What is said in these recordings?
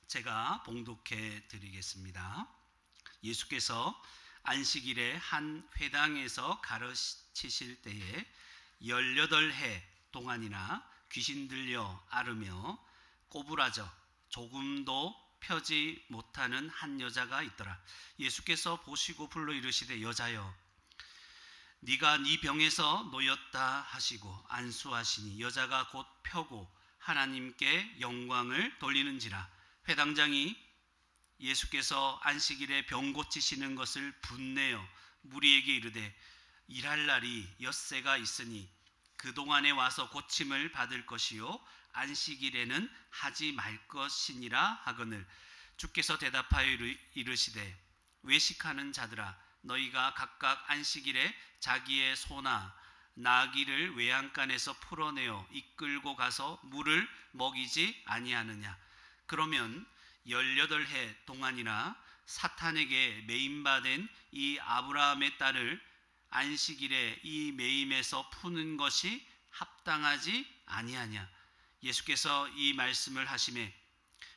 제가 봉독해 드리겠습니다. 예수께서 안식일에 한 회당에서 가르치실 때에 18해 동안이나 귀신 들려 앓으며 꼬부라져 조금도 펴지 못하는 한 여자가 있더라. 예수께서 보시고 불러 이르시되 여자여 네가 네 병에서 놓였다 하시고 안수하시니 여자가 곧 펴고 하나님께 영광을 돌리는지라. 회당장이 예수께서 안식일에 병 고치시는 것을 분내어 무리에게 이르되 일할 날이 엿새가 있으니 그동안에 와서 고침을 받을 것이요 안식일에는 하지 말 것이니라 하거늘. 주께서 대답하여 이르시되 외식하는 자들아 너희가 각각 안식일에 자기의 소나 나귀를 외양간에서 풀어내어 이끌고 가서 물을 먹이지 아니하느냐. 그러면 18해 동안이나 사탄에게 매임받은 이 아브라함의 딸을 안식일에 이 매임에서 푸는 것이 합당하지 아니하냐. 예수께서 이 말씀을 하시매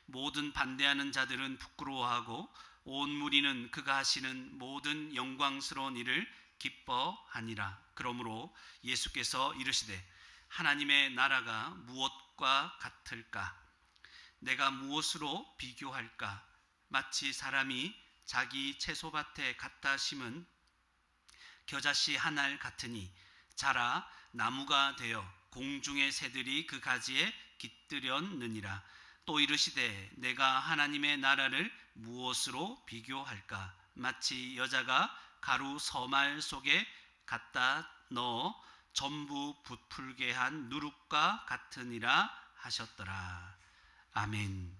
모든 반대하는 자들은 부끄러워하고 온 무리는 그가 하시는 모든 영광스러운 일을 기뻐하니라. 그러므로 예수께서 이르시되 하나님의 나라가 무엇과 같을까? 내가 무엇으로 비교할까? 마치 사람이 자기 채소밭에 갖다 심은 겨자씨 한 알 같으니 자라 나무가 되어 공중의 새들이 그 가지에 깃들였느니라. 또 이르시되 내가 하나님의 나라를 무엇으로 비교할까? 마치 여자가 가루 서말 속에 갖다 넣어 전부 부풀게 한 누룩과 같으니라 하셨더라. 아멘.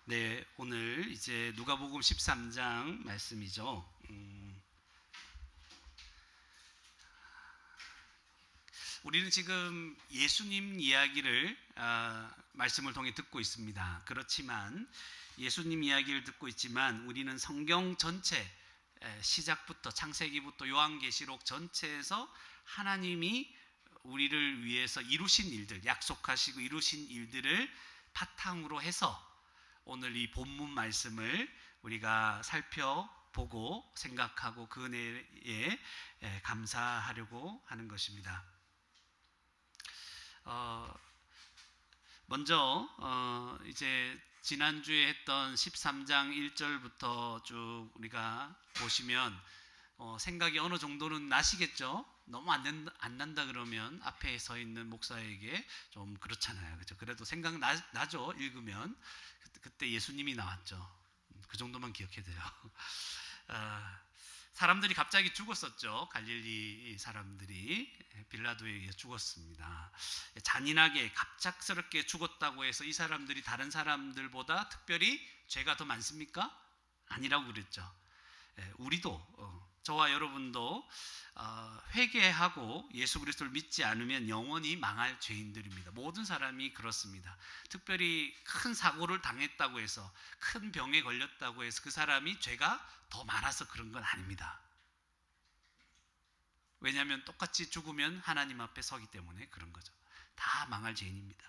네, 오늘 이제 누가복음 13장 말씀이죠. 우리는 지금 예수님 이야기를 말씀을 통해 듣고 있습니다. 그렇지만 예수님 이야기를 듣고 있지만 우리는 성경 전체 시작부터 창세기부터 요한계시록 전체에서 하나님이 우리를 위해서 이루신 일들, 약속하시고 이루신 일들을 바탕으로 해서 오늘 이 본문 말씀을 우리가 살펴보고 생각하고 그 은혜에 감사하려고 하는 것입니다. 먼저 이제 지난주에 했던 13장 1절부터 쭉 우리가 보시면 생각이 어느 정도는 나시겠죠? 너무 안 난다 그러면 앞에 서 있는 목사에게 좀 그렇잖아요. 그렇죠? 그래도 생각 나죠? 읽으면 그때 예수님이 나왔죠. 그 정도만 기억해야 돼요. 사람들이 갑자기 죽었었죠. 갈릴리 사람들이 빌라도에 의해 죽었습니다. 잔인하게 갑작스럽게 죽었다고 해서 이 사람들이 다른 사람들보다 특별히 죄가 더 많습니까? 아니라고 그랬죠. 우리도 저와 여러분도 회개하고 예수 그리스도를 믿지 않으면 영원히 망할 죄인들입니다. 모든 사람이 그렇습니다. 특별히 큰 사고를 당했다고 해서 큰 병에 걸렸다고 해서 그 사람이 죄가 더 많아서 그런 건 아닙니다. 왜냐하면 똑같이 죽으면 하나님 앞에 서기 때문에 그런 거죠. 다 망할 죄인입니다.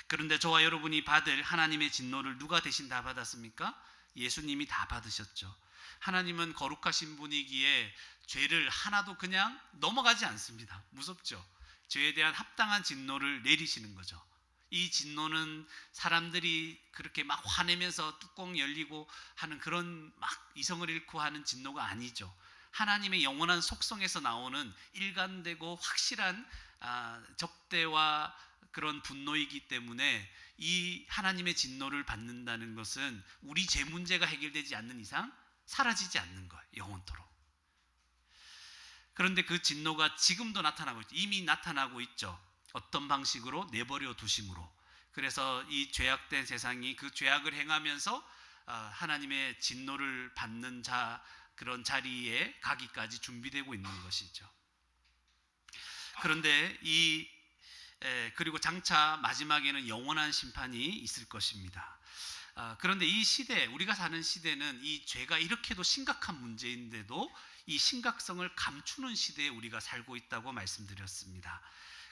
그런데 저와 여러분이 받을 하나님의 진노를 누가 대신 다 받았습니까? 예수님이 다 받으셨죠. 하나님은 거룩하신 분이기에 죄를 하나도 그냥 넘어가지 않습니다. 무섭죠? 죄에 대한 합당한 진노를 내리시는 거죠. 이 진노는 사람들이 그렇게 막 화내면서 뚜껑 열리고 하는 그런 막 이성을 잃고 하는 진노가 아니죠. 하나님의 영원한 속성에서 나오는 일관되고 확실한 적대와 그런 분노이기 때문에 이 하나님의 진노를 받는다는 것은 우리 죄 문제가 해결되지 않는 이상 사라지지 않는 거예요. 영원토록. 그런데 그 진노가 지금도 나타나고 있죠. 이미 나타나고 있죠. 어떤 방식으로? 내버려 두심으로. 그래서 이 죄악된 세상이 그 죄악을 행하면서 하나님의 진노를 받는 그런 자리에 가기까지 준비되고 있는 것이죠. 그런데 그리고 장차 마지막에는 영원한 심판이 있을 것입니다. 그런데 이 시대, 우리가 사는 시대는 이 죄가 이렇게도 심각한 문제인데도 이 심각성을 감추는 시대에 우리가 살고 있다고 말씀드렸습니다.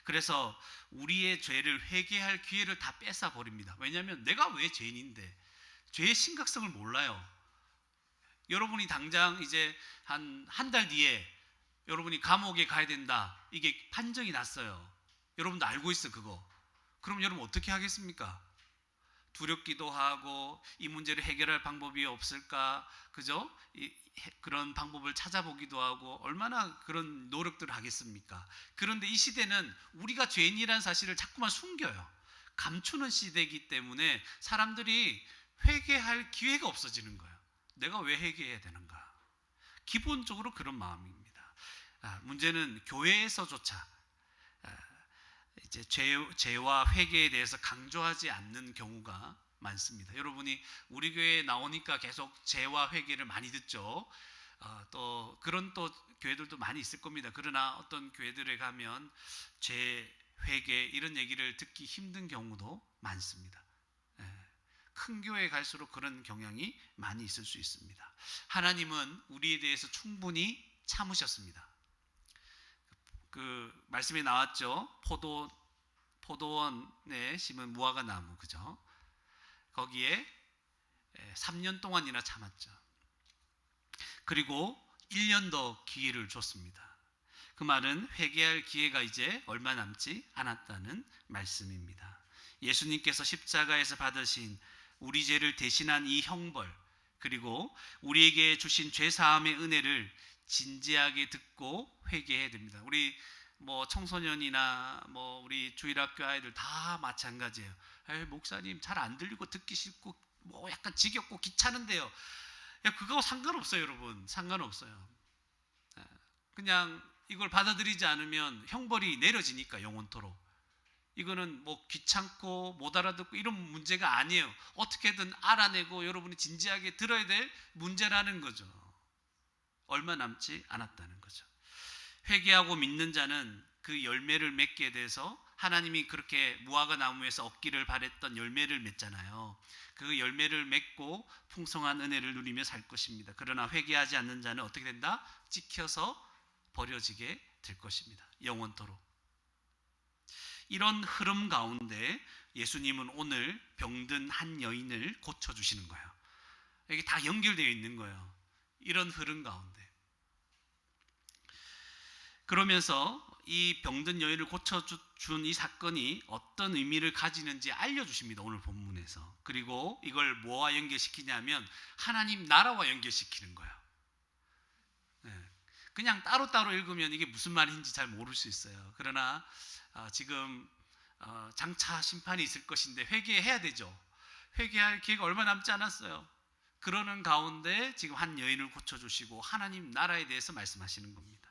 그래서 우리의 죄를 회개할 기회를 다 뺏어 버립니다. 왜냐하면 내가 왜 죄인인데 죄의 심각성을 몰라요. 여러분이 당장 이제 한 달 뒤에 여러분이 감옥에 가야 된다, 이게 판정이 났어요. 여러분도 알고 있어 그거. 그럼 여러분 어떻게 하겠습니까? 두렵기도 하고 이 문제를 해결할 방법이 없을까, 그죠? 그런 방법을 찾아보기도 하고 얼마나 그런 노력들을 하겠습니까? 그런데 이 시대는 우리가 죄인이라는 사실을 자꾸만 숨겨요. 감추는 시대이기 때문에 사람들이 회개할 기회가 없어지는 거예요. 내가 왜 회개해야 되는가? 기본적으로 그런 마음입니다. 문제는 교회에서조차 이제 죄와 회개에 대해서 강조하지 않는 경우가 많습니다. 여러분이 우리 교회에 나오니까 계속 죄와 회개를 많이 듣죠. 또 그런 또 교회들도 많이 있을 겁니다. 그러나 어떤 교회들에 가면 죄, 회개 이런 얘기를 듣기 힘든 경우도 많습니다. 큰 교회에 갈수록 그런 경향이 많이 있을 수 있습니다. 하나님은 우리에 대해서 충분히 참으셨습니다. 그 말씀에 나왔죠. 포도원에 심은 무화과 나무, 그죠? 거기에 3년 동안이나 참았죠. 그리고 1년 더 기회를 줬습니다. 그 말은 회개할 기회가 이제 얼마 남지 않았다는 말씀입니다. 예수님께서 십자가에서 받으신 우리 죄를 대신한 이 형벌, 그리고 우리에게 주신 죄 사함의 은혜를 진지하게 듣고 회개해야 됩니다. 우리 뭐 청소년이나 뭐 우리 주일학교 아이들 다 마찬가지예요. 목사님 잘 안 들리고 듣기 싫고 뭐 약간 지겹고 귀찮은데요. 그거 상관없어요, 여러분. 상관없어요. 그냥 이걸 받아들이지 않으면 형벌이 내려지니까 영원토록. 이거는 뭐 귀찮고 못 알아듣고 이런 문제가 아니에요. 어떻게든 알아내고 여러분이 진지하게 들어야 될 문제라는 거죠. 얼마 남지 않았다는 거죠. 회개하고 믿는 자는 그 열매를 맺게 돼서 하나님이 그렇게 무화과 나무에서 얻기를 바랬던 열매를 맺잖아요. 그 열매를 맺고 풍성한 은혜를 누리며 살 것입니다. 그러나 회개하지 않는 자는 어떻게 된다? 찍혀서 버려지게 될 것입니다. 영원토록. 이런 흐름 가운데 예수님은 오늘 병든 한 여인을 고쳐주시는 거예요. 이게 다 연결되어 있는 거예요. 이런 흐름 가운데. 그러면서 이 병든 여인을 고쳐준 이 사건이 어떤 의미를 가지는지 알려주십니다. 오늘 본문에서. 그리고 이걸 뭐와 연결시키냐면 하나님 나라와 연결시키는 거예요. 그냥 따로따로 읽으면 이게 무슨 말인지 잘 모를 수 있어요. 그러나 지금 장차 심판이 있을 것인데 회개해야 되죠. 회개할 기회가 얼마 남지 않았어요. 그러는 가운데 지금 한 여인을 고쳐주시고 하나님 나라에 대해서 말씀하시는 겁니다.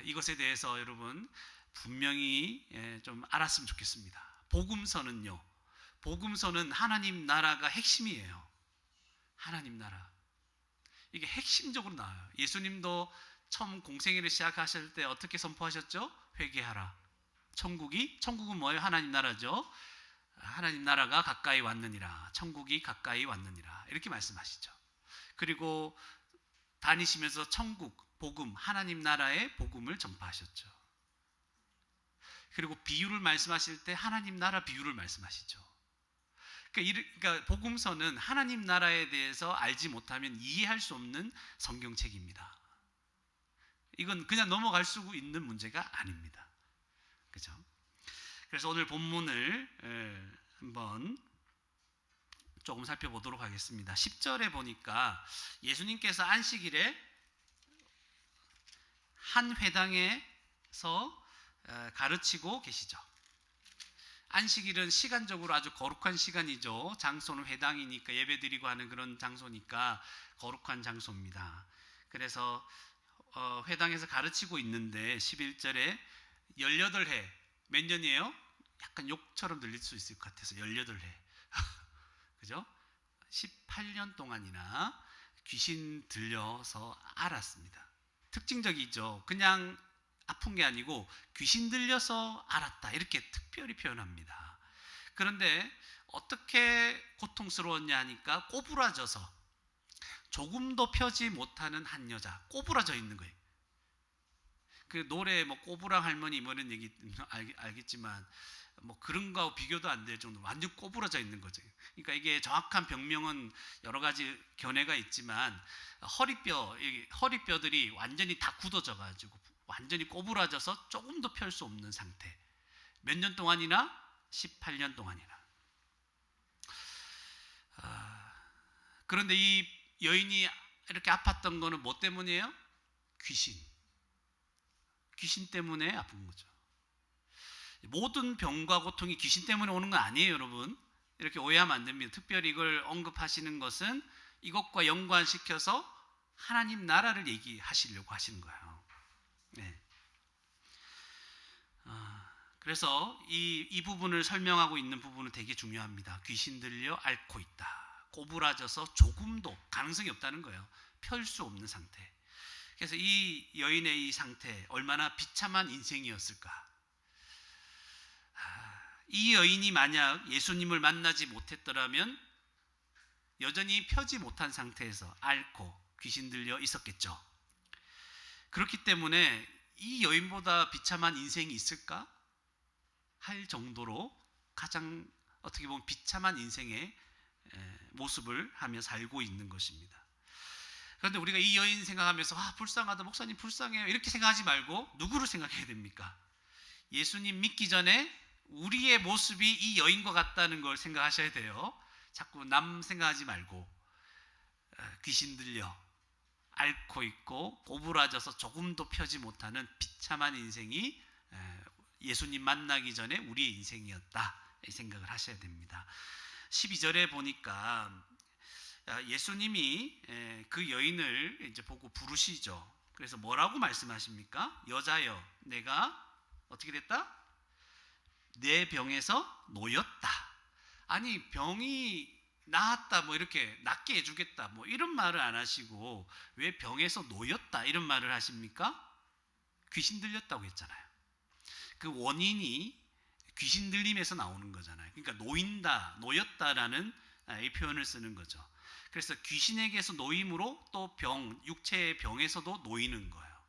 이것에 대해서 여러분 분명히 좀 알았으면 좋겠습니다. 복음서는요, 복음서는 하나님 나라가 핵심이에요. 하나님 나라. 이게 핵심적으로 나와요. 예수님도 처음 공생애를 시작하실 때 어떻게 선포하셨죠? 회개하라. 천국은 뭐예요? 하나님 나라죠. 하나님 나라가 가까이 왔느니라. 천국이 가까이 왔느니라. 이렇게 말씀하시죠. 그리고 다니시면서 천국, 복음, 하나님 나라의 복음을 전파하셨죠. 그리고 비유를 말씀하실 때 하나님 나라 비유를 말씀하시죠. 그러니까 복음서는 하나님 나라에 대해서 알지 못하면 이해할 수 없는 성경책입니다. 이건 그냥 넘어갈 수 있는 문제가 아닙니다. 그죠? 그래서 오늘 본문을 한번 조금 살펴보도록 하겠습니다. 10절에 보니까 예수님께서 안식일에 한 회당에서 가르치고 계시죠. 안식일은 시간적으로 아주 거룩한 시간이죠. 장소는 회당이니까 예배드리고 하는 그런 장소니까 거룩한 장소입니다. 그래서 회당에서 가르치고 있는데 11절에 18해, 몇 년이에요? 약간 욕처럼 들릴 수 있을 것 같아서 18해 그죠? 18년 동안이나 귀신 들려서 앓았습니다. 특징적이죠. 그냥 아픈 게 아니고 귀신 들려서 앓았다, 이렇게 특별히 표현합니다. 그런데 어떻게 고통스러웠냐 하니까 꼬부라져서 조금도 펴지 못하는 한 여자, 꼬부라져 있는 거예요. 그 노래 뭐 꼬부랑 할머니 뭐 이런 얘기 알겠지만 뭐 그런 거하고 비교도 안 될 정도로 완전 꼬부라져 있는 거죠. 그러니까 이게 정확한 병명은 여러 가지 견해가 있지만 허리뼈들이 완전히 다 굳어져 가지고 완전히 꼬부라져서 조금도 펼 수 없는 상태. 몇 년 동안이나? 18년 동안이나. 그런데 이 여인이 이렇게 아팠던 거는 뭐 때문이에요? 귀신 때문에 아픈 거죠. 모든 병과 고통이 귀신 때문에 오는 건 아니에요, 여러분. 이렇게 오해하면 안 됩니다. 특별히 이걸 언급하시는 것은 이것과 연관시켜서 하나님 나라를 얘기하시려고 하시는 거예요. 네. 그래서 이 부분을 설명하고 있는 부분은 되게 중요합니다. 귀신 들려 앓고 있다. 꼬부라져서 조금도 가능성이 없다는 거예요. 펼 수 없는 상태. 그래서 이 여인의 이 상태 얼마나 비참한 인생이었을까. 이 여인이 만약 예수님을 만나지 못했더라면 여전히 펴지 못한 상태에서 앓고 귀신 들려 있었겠죠. 그렇기 때문에 이 여인보다 비참한 인생이 있을까 할 정도로 가장 어떻게 보면 비참한 인생의 모습을 하며 살고 있는 것입니다. 그런데 우리가 이 여인 생각하면서 불쌍하다, 목사님 불쌍해요, 이렇게 생각하지 말고 누구를 생각해야 됩니까? 예수님 믿기 전에 우리의 모습이 이 여인과 같다는 걸 생각하셔야 돼요. 자꾸 남 생각하지 말고 귀신 들려 앓고 있고 꼬부라져서 조금도 펴지 못하는 비참한 인생이 예수님 만나기 전에 우리의 인생이었다, 이 생각을 하셔야 됩니다. 12절에 보니까 예수님이 그 여인을 이제 보고 부르시죠. 그래서 뭐라고 말씀하십니까? 여자여, 내가 어떻게 됐다? 내 병에서 놓였다. 아니, 병이 나았다, 뭐 이렇게 낫게 해주겠다, 뭐 이런 말을 안 하시고 왜 병에서 놓였다 이런 말을 하십니까? 귀신 들렸다고 했잖아요. 그 원인이 귀신 들림에서 나오는 거잖아요. 그러니까 놓인다, 놓였다라는 이 표현을 쓰는 거죠. 그래서 귀신에게서 놓임으로 또 육체의 병에서도 놓이는 거예요.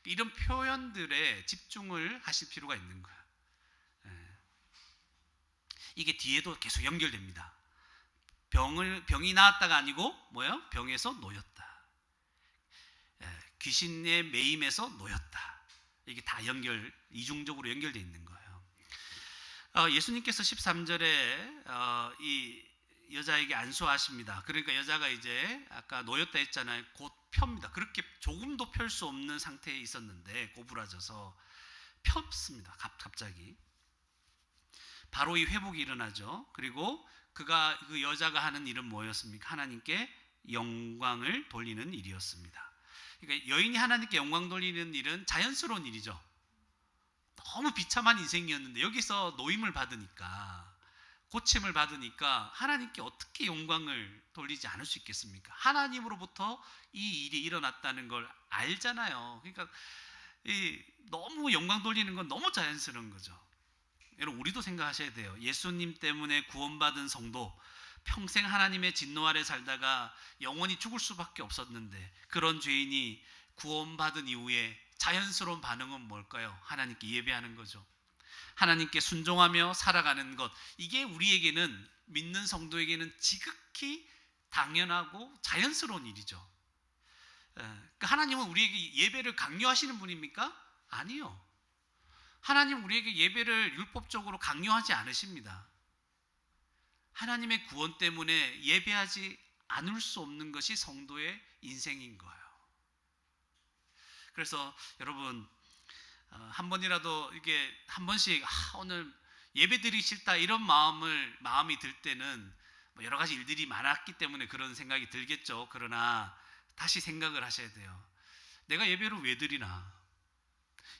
이런 표현들에 집중을 하실 필요가 있는 거예요. 이게 뒤에도 계속 연결됩니다. 병이 나았다가 아니고 뭐예요? 병에서 놓였다. 귀신의 매임에서 놓였다. 이게 다 이중적으로 연결되어 있는 거예요. 예수님께서 13절에 이 여자에게 안수하십니다. 그러니까 여자가 이제 아까 놓였다 했잖아요. 곧 펴입니다. 그렇게 조금도 펼 수 없는 상태에 있었는데 고부라져서 폈습니다. 갑자기. 바로 이 회복이 일어나죠. 그리고 그 여자가 하는 일은 뭐였습니까? 하나님께 영광을 돌리는 일이었습니다. 그러니까 여인이 하나님께 영광 돌리는 일은 자연스러운 일이죠. 너무 비참한 인생이었는데 여기서 노임을 받으니까, 고침을 받으니까 하나님께 어떻게 영광을 돌리지 않을 수 있겠습니까? 하나님으로부터 이 일이 일어났다는 걸 알잖아요. 그러니까 너무 영광 돌리는 건 너무 자연스러운 거죠. 여러분, 우리도 생각하셔야 돼요. 예수님 때문에 구원받은 성도, 평생 하나님의 진노 아래 살다가 영원히 죽을 수밖에 없었는데 그런 죄인이 구원받은 이후에 자연스러운 반응은 뭘까요? 하나님께 예배하는 거죠. 하나님께 순종하며 살아가는 것, 이게 우리에게는, 믿는 성도에게는 지극히 당연하고 자연스러운 일이죠. 그러니까 하나님은 우리에게 예배를 강요하시는 분입니까? 아니요. 하나님 우리에게 예배를 율법적으로 강요하지 않으십니다. 하나님의 구원 때문에 예배하지 않을 수 없는 것이 성도의 인생인 거예요. 그래서 여러분, 한 번이라도 이게 한 번씩 오늘 예배 드리기 싫다 이런 마음이 들 때는 여러 가지 일들이 많았기 때문에 그런 생각이 들겠죠. 그러나 다시 생각을 하셔야 돼요. 내가 예배를 왜 드리나?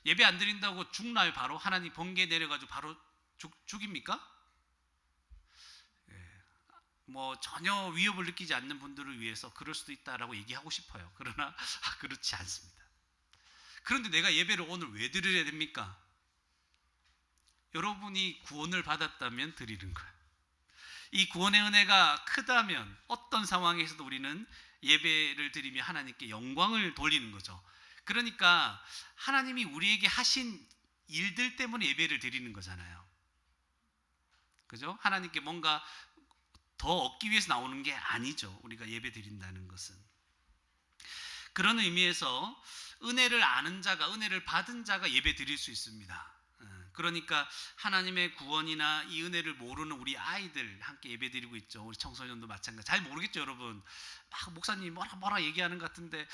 예배 안 드린다고 죽나요? 바로 하나님 번개 내려가지고 바로 죽입니까? 뭐 전혀 위협을 느끼지 않는 분들을 위해서 그럴 수도 있다라고 얘기하고 싶어요. 그러나 그렇지 않습니다. 그런데 내가 예배를 오늘 왜 드려야 됩니까? 여러분이 구원을 받았다면 드리는 거예요. 이 구원의 은혜가 크다면 어떤 상황에서도 우리는 예배를 드리며 하나님께 영광을 돌리는 거죠. 그러니까 하나님이 우리에게 하신 일들 때문에 예배를 드리는 거잖아요. 그죠? 하나님께 뭔가 더 얻기 위해서 나오는 게 아니죠. 우리가 예배 드린다는 것은. 그런 의미에서 은혜를 아는 자가, 은혜를 받은 자가 예배 드릴 수 있습니다. 그러니까 하나님의 구원이나 이 은혜를 모르는 우리 아이들 함께 예배 드리고 있죠. 우리 청소년도 마찬가지. 잘 모르겠죠, 여러분. 막 목사님 뭐라 얘기하는 것 같은데,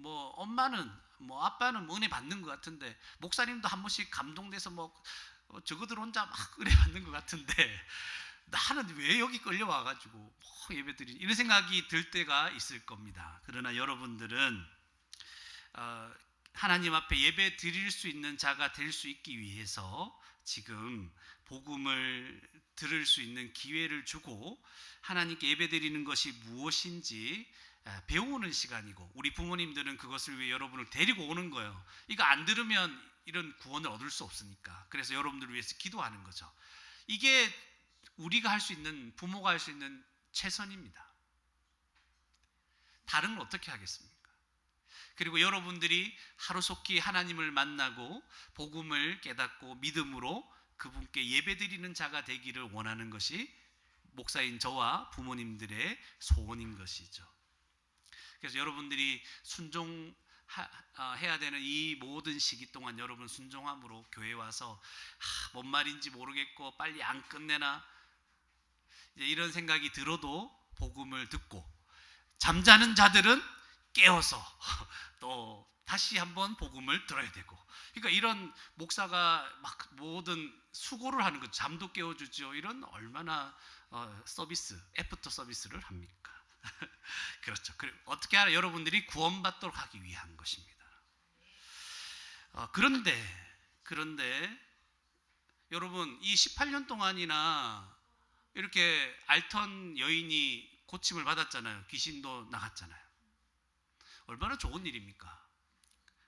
엄마는, 아빠는 은혜 받는 것 같은데, 목사님도 한 번씩 감동돼서 저거들 혼자 막 은혜 받는 것 같은데, 나는 왜 여기 끌려와가지고 예배 드리지? 이런 생각이 들 때가 있을 겁니다. 그러나 여러분들은 하나님 앞에 예배 드릴 수 있는 자가 될 수 있기 위해서 지금 복음을 들을 수 있는 기회를 주고 하나님께 예배 드리는 것이 무엇인지 배우는 시간이고, 우리 부모님들은 그것을 위해 여러분을 데리고 오는 거예요. 이거 안 들으면 이런 구원을 얻을 수 없으니까. 그래서 여러분들을 위해서 기도하는 거죠. 이게 우리가 할 수 있는, 부모가 할 수 있는 최선입니다. 다른 건 어떻게 하겠습니까? 그리고 여러분들이 하루속히 하나님을 만나고 복음을 깨닫고 믿음으로 그분께 예배드리는 자가 되기를 원하는 것이 목사인 저와 부모님들의 소원인 것이죠. 그래서 여러분들이 순종해야 되는 이 모든 시기 동안 여러분 순종함으로 교회에 와서 뭔 말인지 모르겠고 빨리 안 끝내나 이제 이런 생각이 들어도 복음을 듣고, 잠자는 자들은 깨어서 또 다시 한번 복음을 들어야 되고, 그러니까 이런 목사가 막 모든 수고를 하는 거, 잠도 깨워주죠. 이런 얼마나 서비스, 애프터 서비스를 합니까? 그렇죠. 어떻게 하나 여러분들이 구원받도록 하기 위한 것입니다. 그런데 여러분, 이 18년 동안이나 이렇게 앓던 여인이 고침을 받았잖아요. 귀신도 나갔잖아요. 얼마나 좋은 일입니까?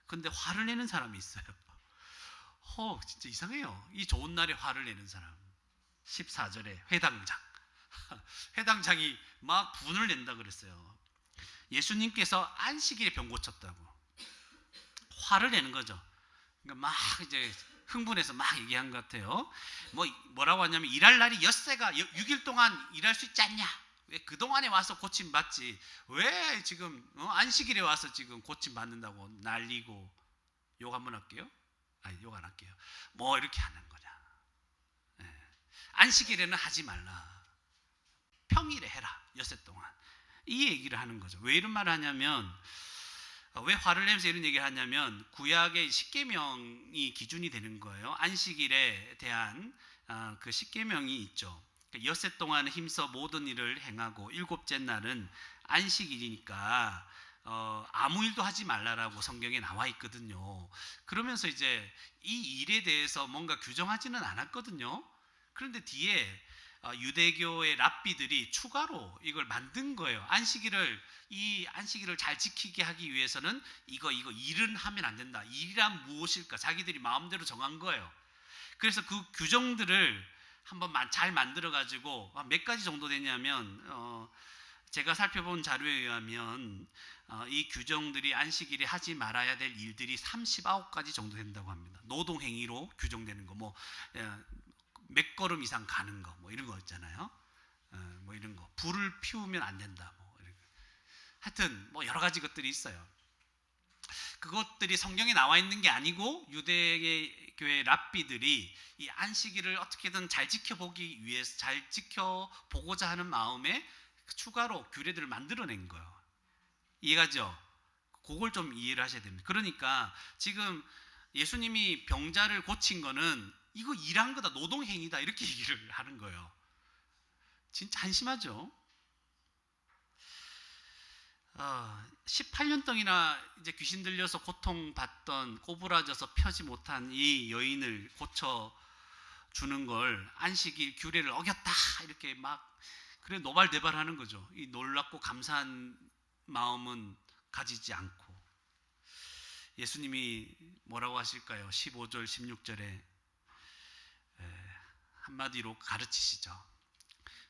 근데 화를 내는 사람이 있어요. 진짜 이상해요. 이 좋은 날에 화를 내는 사람. 14절에 회당장이 막 분을 낸다 그랬어요. 예수님께서 안식일에 병 고쳤다고 화를 내는 거죠. 그러니까 막 이제 흥분해서 막 얘기한 것 같아요. 뭐라고 하냐면, 일할 날이 엿새가 6일 동안 일할 수 있지 않냐? 왜 그동안에 와서 고침 받지? 왜 지금 안식일에 와서 지금 고침 받는다고 난리고. 욕 한번 할게요. 욕 안 할게요. 이렇게 하는 거냐? 안식일에는 하지 말라. 평일에 해라. 엿새 동안. 이 얘기를 하는 거죠. 왜 이런 말을 하냐면, 왜 화를 내면서 이런 얘기를 하냐면, 구약의 십계명이 기준이 되는 거예요. 안식일에 대한 그 십계명이 있죠. 엿새 동안 힘써 모든 일을 행하고 일곱째 날은 안식일이니까 아무 일도 하지 말라라고 성경에 나와 있거든요. 그러면서 이제 이 일에 대해서 뭔가 규정하지는 않았거든요. 그런데 뒤에 유대교의 랍비들이 추가로 이걸 만든 거예요. 이 안식일을 잘 지키게 하기 위해서는 이거 일은 하면 안 된다. 일이란 무엇일까? 자기들이 마음대로 정한 거예요. 그래서 그 규정들을 한번 잘 만들어 가지고 몇 가지 정도 되냐면, 제가 살펴본 자료에 의하면 이 규정들이 안식일에 하지 말아야 될 일들이 39가지 정도 된다고 합니다. 노동행위로 규정되는 거, 몇 걸음 이상 가는 거, 이런 거 있잖아요. 이런 거, 불을 피우면 안 된다, 이런 거. 하여튼 여러 가지 것들이 있어요. 그것들이 성경에 나와 있는 게 아니고 유대의 교회 랍비들이 이 안식일을 어떻게든 잘 지켜보기 위해서, 잘 지켜보고자 하는 마음에 추가로 규례들을 만들어낸 거예요. 이해가죠? 그걸 좀 이해를 하셔야 됩니다. 그러니까 지금 예수님이 병자를 고친 거는 이거 일한 거다, 노동행위다, 이렇게 얘기를 하는 거예요. 진짜 한심하죠? 18년 동안이나 이제 귀신 들려서 고통받던, 꼬부라져서 펴지 못한 이 여인을 고쳐주는 걸 안식일 규례를 어겼다, 이렇게 그래 노발대발하는 거죠. 이 놀랍고 감사한 마음은 가지지 않고. 예수님이 뭐라고 하실까요? 15절 16절에 한마디로 가르치시죠.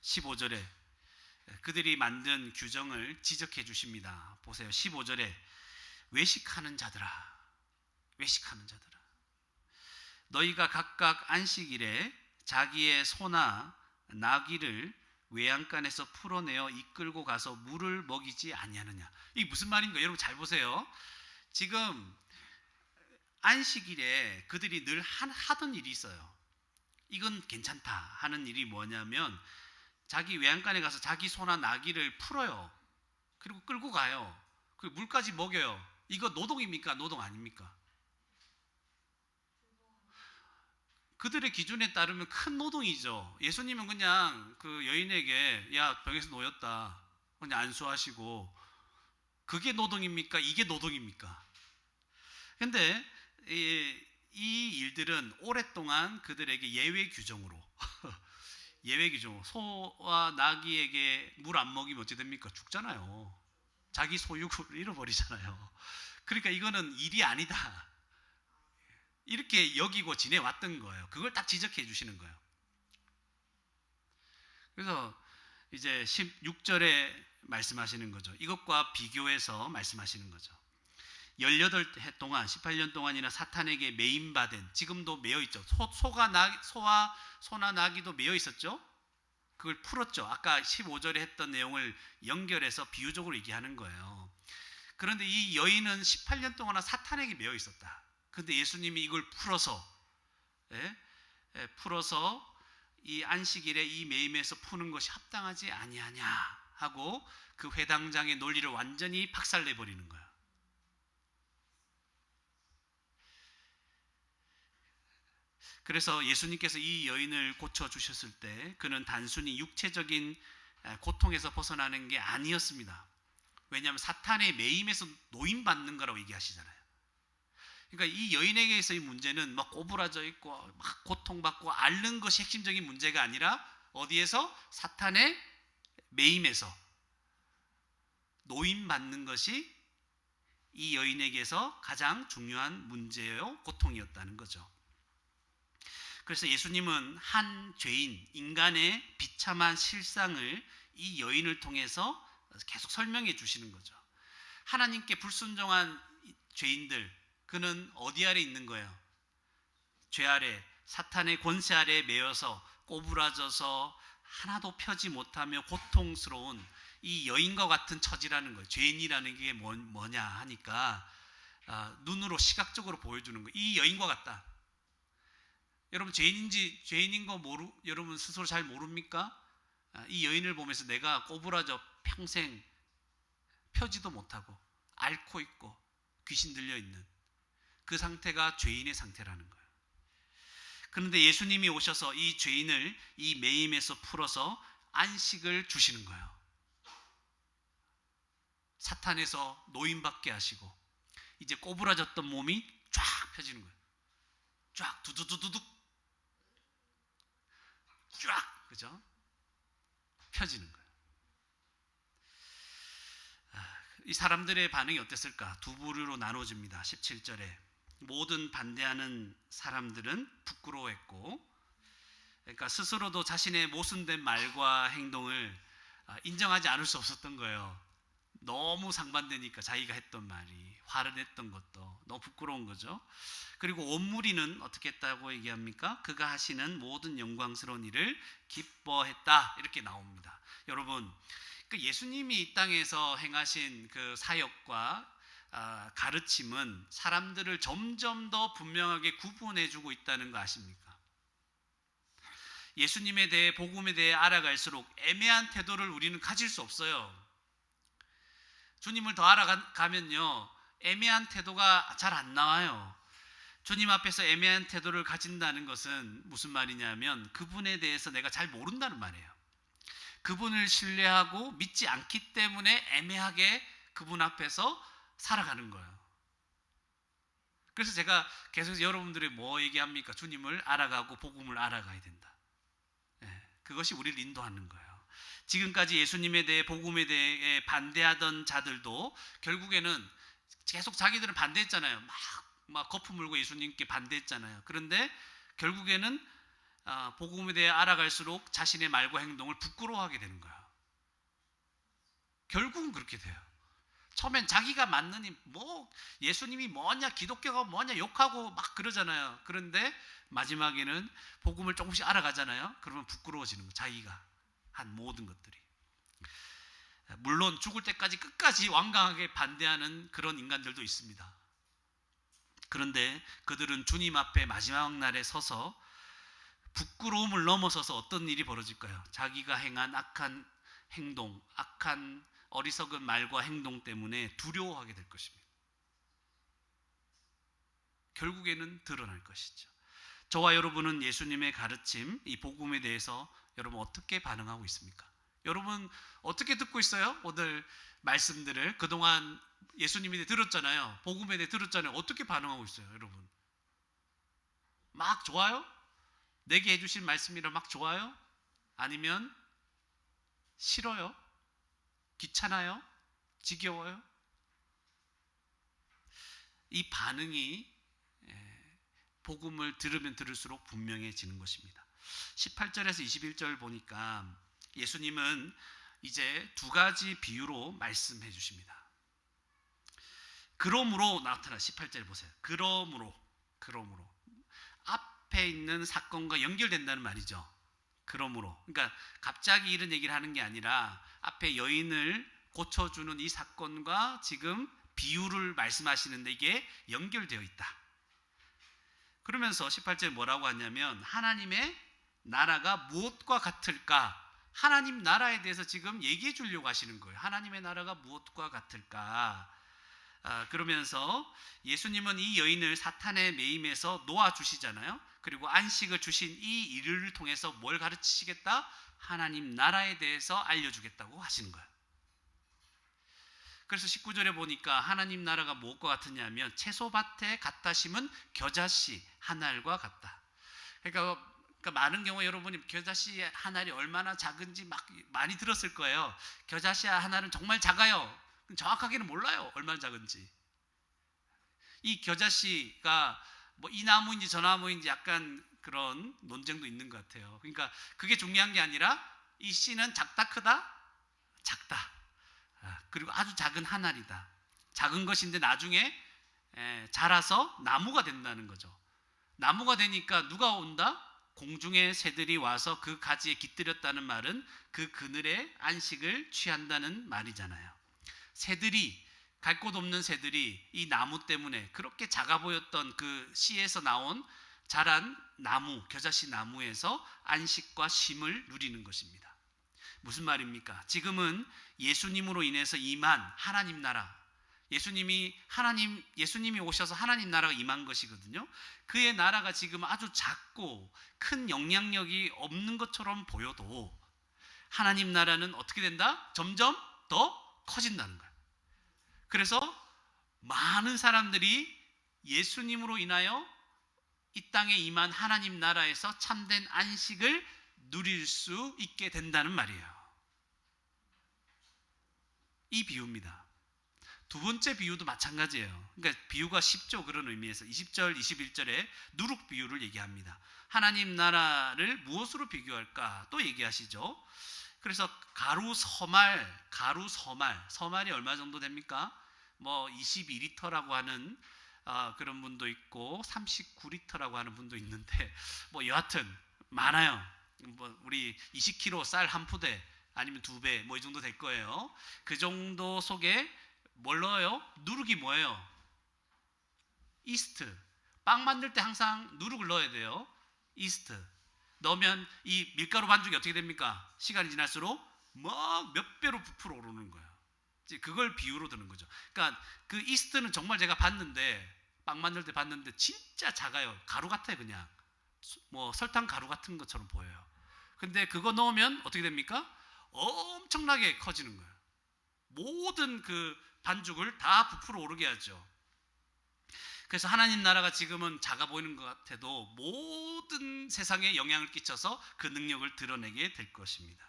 15절에 그들이 만든 규정을 지적해 주십니다. 보세요. 15절에 외식하는 자들아, 외식하는 자들아, 너희가 각각 안식일에 자기의 소나 나귀를 외양간에서 풀어내어 이끌고 가서 물을 먹이지 아니하느냐. 이게 무슨 말인가? 여러분 잘 보세요. 지금 안식일에 그들이 늘 하던 일이 있어요. 이건 괜찮다 하는 일이 뭐냐면 자기 외양간에 가서 자기 소나 나귀를 풀어요. 그리고 끌고 가요. 그리고 물까지 먹여요. 이거 노동입니까? 노동 아닙니까? 그들의 기준에 따르면 큰 노동이죠. 예수님은 그냥 그 여인에게 야 병에서 놓였다 그냥 안수하시고, 그게 노동입니까? 이게 노동입니까? 근데 이 일들은 오랫동안 그들에게 예외 규정으로 예외 규정으로, 소와 나귀에게 물 안 먹이면 어찌 됩니까? 죽잖아요. 자기 소유를 잃어버리잖아요. 그러니까 이거는 일이 아니다 이렇게 여기고 지내왔던 거예요. 그걸 딱 지적해 주시는 거예요. 그래서 이제 16절에 말씀하시는 거죠. 이것과 비교해서 말씀하시는 거죠. 18해 동안 18년 동안이나 사탄에게 매임받은, 지금도 매여 있죠. 소나 나귀도 매여 있었죠. 그걸 풀었죠. 아까 15절에 했던 내용을 연결해서 비유적으로 얘기하는 거예요. 그런데 이 여인은 18년 동안 사탄에게 매여 있었다. 그런데 예수님이 이걸 풀어서 이 안식일에 이 매임에서 푸는 것이 합당하지 아니하냐 하고 그 회당장의 논리를 완전히 박살내 버리는 거예요. 그래서 예수님께서 이 여인을 고쳐주셨을 때 그는 단순히 육체적인 고통에서 벗어나는 게 아니었습니다. 왜냐하면 사탄의 매임에서 노임받는 거라고 얘기하시잖아요. 그러니까 이 여인에게서의 문제는 막 꼬부라져 있고 막 고통받고 앓는 것이 핵심적인 문제가 아니라 어디에서? 사탄의 매임에서 노임받는 것이 이 여인에게서 가장 중요한 문제요 고통이었다는 거죠. 그래서 예수님은 한 죄인, 인간의 비참한 실상을 이 여인을 통해서 계속 설명해 주시는 거죠. 하나님께 불순종한 죄인들, 그는 어디 아래 있는 거예요? 죄 아래, 사탄의 권세 아래에 매여서 꼬부라져서 하나도 펴지 못하며 고통스러운 이 여인과 같은 처지라는 거예요. 죄인이라는 게 뭐냐 하니까 눈으로 시각적으로 보여주는 거예요. 이 여인과 같다. 여러분 죄인인 거 여러분 스스로 잘 모릅니까? 이 여인을 보면서 내가 꼬부라져 평생 펴지도 못하고 앓고 있고 귀신 들려 있는 그 상태가 죄인의 상태라는 거예요. 그런데 예수님이 오셔서 이 죄인을 이 매임에서 풀어서 안식을 주시는 거예요. 사탄에서 노임받게 하시고 이제 꼬부라졌던 몸이 쫙 펴지는 거예요. 쫙 두두두두둑 쫙, 그죠? 펴지는 거예요. 이 사람들의 반응이 어땠을까? 두 부류로 나눠집니다. 17절에 모든 반대하는 사람들은 부끄러워했고, 그러니까 스스로도 자신의 모순된 말과 행동을 인정하지 않을 수 없었던 거예요. 너무 상반되니까 자기가 했던 말이, 화를 냈던 것도 너무 부끄러운 거죠. 그리고 온 무리는 어떻게 했다고 얘기합니까? 그가 하시는 모든 영광스러운 일을 기뻐했다 이렇게 나옵니다. 여러분, 그 예수님이 이 땅에서 행하신 그 사역과 가르침은 사람들을 점점 더 분명하게 구분해주고 있다는 거 아십니까? 예수님에 대해, 복음에 대해 알아갈수록 애매한 태도를 우리는 가질 수 없어요. 주님을 더 알아가면요 애매한 태도가 잘 안 나와요. 주님 앞에서 애매한 태도를 가진다는 것은 무슨 말이냐면 그분에 대해서 내가 잘 모른다는 말이에요. 그분을 신뢰하고 믿지 않기 때문에 애매하게 그분 앞에서 살아가는 거예요. 그래서 제가 계속 여러분들이 뭐 얘기합니까? 주님을 알아가고 복음을 알아가야 된다. 그것이 우리를 인도하는 거예요. 지금까지 예수님에 대해, 복음에 대해 반대하던 자들도 결국에는 계속 자기들은 반대했잖아요. 막 거품 물고 예수님께 반대했잖아요. 그런데 결국에는 복음에 대해 알아갈수록 자신의 말과 행동을 부끄러워하게 되는 거예요. 결국은 그렇게 돼요. 처음엔 자기가 맞느니 뭐 예수님이 뭐냐, 기독교가 뭐냐 욕하고 막 그러잖아요. 그런데 마지막에는 복음을 조금씩 알아가잖아요. 그러면 부끄러워지는 거예요. 자기가 한 모든 것들이. 물론 죽을 때까지 끝까지 완강하게 반대하는 그런 인간들도 있습니다. 그런데 그들은 주님 앞에 마지막 날에 서서 부끄러움을 넘어서서 어떤 일이 벌어질까요? 자기가 행한 악한 행동, 악한 어리석은 말과 행동 때문에 두려워하게 될 것입니다. 결국에는 드러날 것이죠. 저와 여러분은 예수님의 가르침, 이 복음에 대해서 여러분 어떻게 반응하고 있습니까? 여러분 어떻게 듣고 있어요? 오늘 말씀들을 그동안 예수님에 대해 들었잖아요. 복음에 대해 들었잖아요. 어떻게 반응하고 있어요, 여러분? 막 좋아요? 내게 해주신 말씀이라 막 좋아요? 아니면 싫어요? 귀찮아요? 지겨워요? 이 반응이 복음을 들으면 들을수록 분명해지는 것입니다. 18절에서 21절 보니까 예수님은 이제 두 가지 비유로 말씀해 주십니다. 그러므로 나타나 18절 보세요. 그러므로 앞에 있는 사건과 연결된다는 말이죠. 그러므로, 그러니까 갑자기 이런 얘기를 하는 게 아니라 앞에 여인을 고쳐주는 이 사건과 지금 비유를 말씀하시는데 이게 연결되어 있다. 그러면서 18절에 뭐라고 하냐면 하나님의 나라가 무엇과 같을까? 하나님 나라에 대해서 지금 얘기해 주려고 하시는 거예요. 하나님의 나라가 무엇과 같을까? 그러면서 예수님은 이 여인을 사탄의 매임에서 놓아주시잖아요. 그리고 안식을 주신 이 일을 통해서 뭘 가르치시겠다? 하나님 나라에 대해서 알려주겠다고 하시는 거예요. 그래서 19절에 보니까 하나님 나라가 무엇과 같으냐면 채소밭에 갖다 심은 겨자씨 한 알과 같다. 그러니까 많은 경우에 여러분이 겨자씨 한 알이 얼마나 작은지 막 많이 들었을 거예요. 겨자씨 한 알은 정말 작아요. 정확하게는 몰라요, 얼마나 작은지. 이 겨자씨가 뭐 이 나무인지 저 나무인지 약간 그런 논쟁도 있는 것 같아요. 그러니까 그게 중요한 게 아니라 이 씨는 작다 크다? 작다. 그리고 아주 작은 한 알이다. 작은 것인데 나중에 자라서 나무가 된다는 거죠. 나무가 되니까 누가 온다? 공중의 새들이 와서 그 가지에 깃들였다는 말은 그 그늘의 안식을 취한다는 말이잖아요. 새들이, 갈 곳 없는 새들이 이 나무 때문에 그렇게 작아 보였던 그 씨에서 나온 자란 나무, 겨자씨 나무에서 안식과 쉼을 누리는 것입니다. 무슨 말입니까? 지금은 예수님으로 인해서 임한 하나님 나라, 예수님이 오셔서 하나님 나라가 임한 것이거든요. 그의 나라가 지금 아주 작고 큰 영향력이 없는 것처럼 보여도 하나님 나라는 어떻게 된다? 점점 더 커진다는 거예요. 그래서 많은 사람들이 예수님으로 인하여 이 땅에 임한 하나님 나라에서 참된 안식을 누릴 수 있게 된다는 말이에요. 이 비유입니다. 두 번째 비유도 마찬가지예요. 그러니까 비유가 쉽죠. 그런 의미에서 20절, 21절에 누룩 비유를 얘기합니다. 하나님 나라를 무엇으로 비교할까? 또 얘기하시죠. 그래서 서말이 얼마 정도 됩니까? 뭐 22리터라고 하는 그런 분도 있고 39리터라고 하는 분도 있는데 뭐 여하튼 많아요. 뭐 우리 20kg 쌀 한 푸대 아니면 2배 뭐 이 정도 될 거예요. 그 정도 속에 뭘 넣어요? 누룩이 뭐예요? 이스트. 빵 만들 때 항상 누룩을 넣어야 돼요. 이스트. 넣으면 이 밀가루 반죽이 어떻게 됩니까? 시간이 지날수록 막 몇 배로 부풀어 오르는 거예요. 그걸 비유로 드는 거죠. 그러니까 그 이스트는 정말 제가 봤는데 빵 만들 때 봤는데 진짜 작아요. 가루 같아요, 그냥. 뭐 설탕 가루 같은 것처럼 보여요. 근데 그거 넣으면 어떻게 됩니까? 엄청나게 커지는 거예요. 모든 그 반죽을 다 부풀어 오르게 하죠. 그래서 하나님 나라가 지금은 작아 보이는 것 같아도 모든 세상에 영향을 끼쳐서 그 능력을 드러내게 될 것입니다.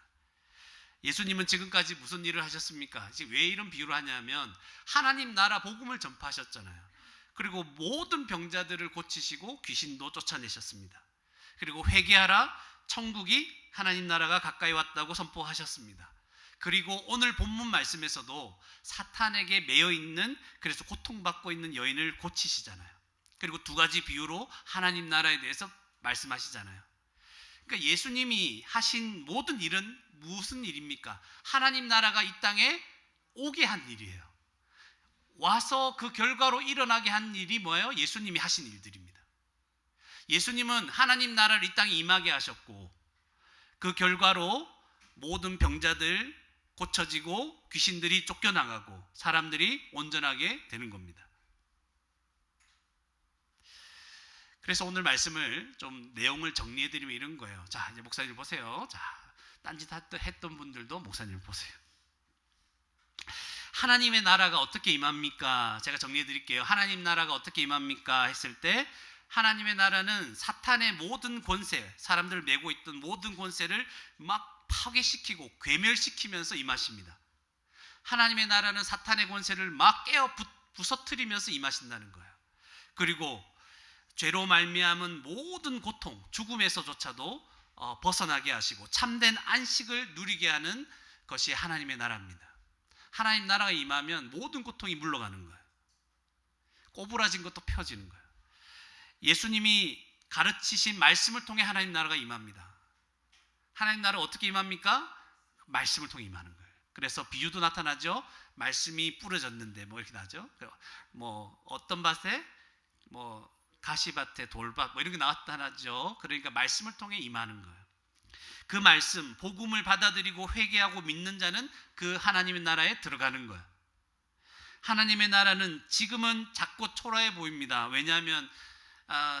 예수님은 지금까지 무슨 일을 하셨습니까? 왜 이런 비유를 하냐면 하나님 나라 복음을 전파하셨잖아요. 그리고 모든 병자들을 고치시고 귀신도 쫓아내셨습니다. 그리고 회개하라, 천국이 하나님 나라가 가까이 왔다고 선포하셨습니다. 그리고 오늘 본문 말씀에서도 사탄에게 매여 있는, 그래서 고통받고 있는 여인을 고치시잖아요. 그리고 두 가지 비유로 하나님 나라에 대해서 말씀하시잖아요. 그러니까 예수님이 하신 모든 일은 무슨 일입니까? 하나님 나라가 이 땅에 오게 한 일이에요. 와서 그 결과로 일어나게 한 일이 뭐예요? 예수님이 하신 일들입니다. 예수님은 하나님 나라를 이 땅에 임하게 하셨고, 그 결과로 모든 병자들 고쳐지고 귀신들이 쫓겨나가고 사람들이 온전하게 되는 겁니다. 그래서 오늘 말씀을 좀 내용을 정리해드리면 이런 거예요. 자, 이제 목사님 보세요. 자, 딴짓 했던 분들도 목사님 보세요. 하나님의 나라가 어떻게 임합니까? 제가 정리해드릴게요. 하나님 나라가 어떻게 임합니까? 했을 때 하나님의 나라는 사탄의 모든 권세, 사람들을 메고 있던 모든 권세를 막 파괴시키고 괴멸시키면서 임하십니다. 하나님의 나라는 사탄의 권세를 막 깨어 부서뜨리면서 임하신다는 거예요. 그리고 죄로 말미암은 모든 고통, 죽음에서조차도 벗어나게 하시고 참된 안식을 누리게 하는 것이 하나님의 나라입니다. 하나님 나라가 임하면 모든 고통이 물러가는 거예요. 꼬부라진 것도 펴지는 거예요. 예수님이 가르치신 말씀을 통해 하나님 나라가 임합니다. 하나님 나라가 어떻게 임합니까? 말씀을 통해 임하는 거예요. 그래서 비유도 나타나죠. 말씀이 뿌려졌는데 뭐 이렇게 나죠. 뭐 어떤 밭에 뭐 가시밭에 돌밭 뭐 이런 게 나타나죠. 그러니까 말씀을 통해 임하는 거예요. 그 말씀, 복음을 받아들이고 회개하고 믿는 자는 그 하나님의 나라에 들어가는 거예요. 하나님의 나라는 지금은 작고 초라해 보입니다. 왜냐하면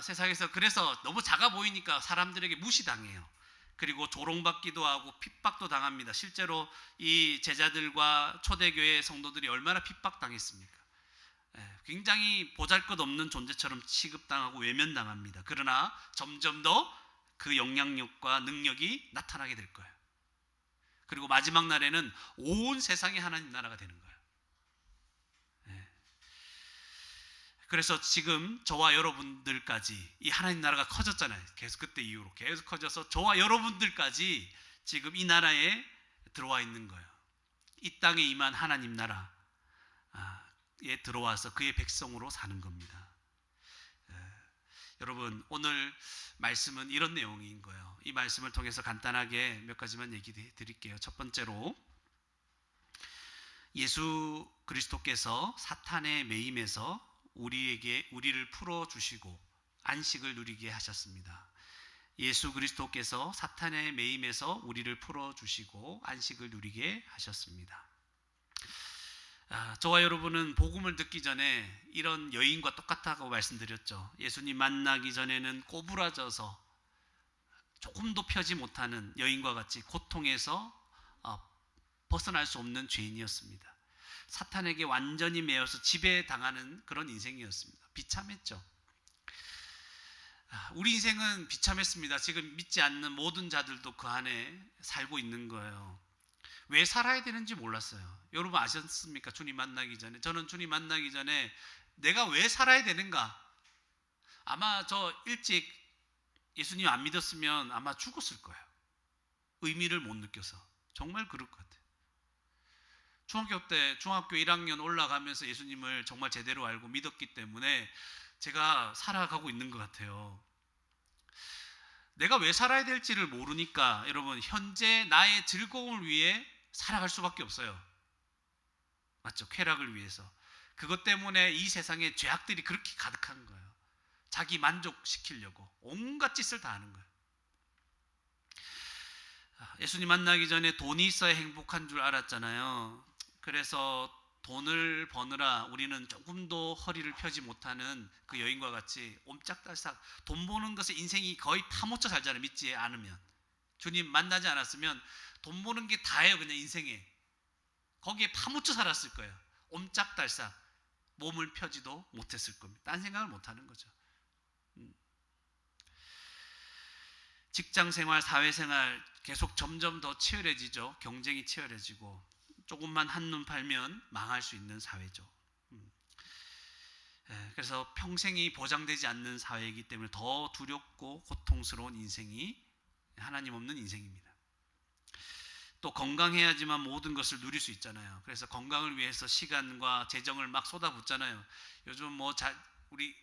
세상에서 그래서 너무 작아 보이니까 사람들에게 무시당해요. 그리고 조롱받기도 하고 핍박도 당합니다. 실제로 이 제자들과 초대교회 성도들이 얼마나 핍박당했습니까? 굉장히 보잘것없는 존재처럼 취급당하고 외면당합니다. 그러나 점점 더 그 영향력과 능력이 나타나게 될 거예요. 그리고 마지막 날에는 온 세상이 하나님 나라가 되는 거예요. 그래서 지금 저와 여러분들까지 이 하나님 나라가 커졌잖아요. 계속 그때 이후로 계속 커져서 저와 여러분들까지 지금 이 나라에 들어와 있는 거예요. 이 땅에 임한 하나님 나라에 들어와서 그의 백성으로 사는 겁니다. 여러분, 오늘 말씀은 이런 내용인 거예요. 이 말씀을 통해서 간단하게 몇 가지만 얘기 드릴게요. 첫 번째로, 예수 그리스도께서 사탄의 매임에서 우리를 풀어주시고 안식을 누리게 하셨습니다. 예수 그리스도께서 사탄의 매임에서 우리를 풀어주시고 안식을 누리게 하셨습니다. 저와 여러분은 복음을 듣기 전에 이런 여인과 똑같다고 말씀드렸죠. 예수님 만나기 전에는 꼬부라져서 조금도 펴지 못하는 여인과 같이 고통에서 벗어날 수 없는 죄인이었습니다. 사탄에게 완전히 매여서 지배당하는 그런 인생이었습니다. 비참했죠. 우리 인생은 비참했습니다. 지금 믿지 않는 모든 자들도 그 안에 살고 있는 거예요. 왜 살아야 되는지 몰랐어요. 여러분 아셨습니까? 주님 만나기 전에. 저는 주님 만나기 전에 내가 왜 살아야 되는가? 아마 저 일찍 예수님 안 믿었으면 아마 죽었을 거예요. 의미를 못 느껴서. 정말 그럴 것 같아요. 중학교 1학년 올라가면서 예수님을 정말 제대로 알고 믿었기 때문에 제가 살아가고 있는 것 같아요. 내가 왜 살아야 될지를 모르니까 여러분, 현재 나의 즐거움을 위해 살아갈 수밖에 없어요. 맞죠? 쾌락을 위해서. 그것 때문에 이 세상에 죄악들이 그렇게 가득한 거예요. 자기 만족시키려고 온갖 짓을 다 하는 거예요. 예수님 만나기 전에 돈이 있어야 행복한 줄 알았잖아요. 그래서 돈을 버느라 우리는 조금도 허리를 펴지 못하는 그 여인과 같이 옴짝달싹 돈 버는 것에 인생이 거의 파묻혀 살잖아요. 믿지 않으면. 주님 만나지 않았으면 돈 버는 게 다예요. 그냥 인생에. 거기에 파묻혀 살았을 거예요. 옴짝달싹 몸을 펴지도 못했을 겁니다. 딴 생각을 못하는 거죠. 직장생활, 사회생활 계속 점점 더 치열해지죠. 경쟁이 치열해지고 조금만 한눈 팔면 망할 수 있는 사회죠. 그래서 평생이 보장되지 않는 사회이기 때문에 더 두렵고 고통스러운 인생이 하나님 없는 인생입니다. 또 건강해야지만 모든 것을 누릴 수 있잖아요. 그래서 건강을 위해서 시간과 재정을 막 쏟아붓잖아요. 요즘 우리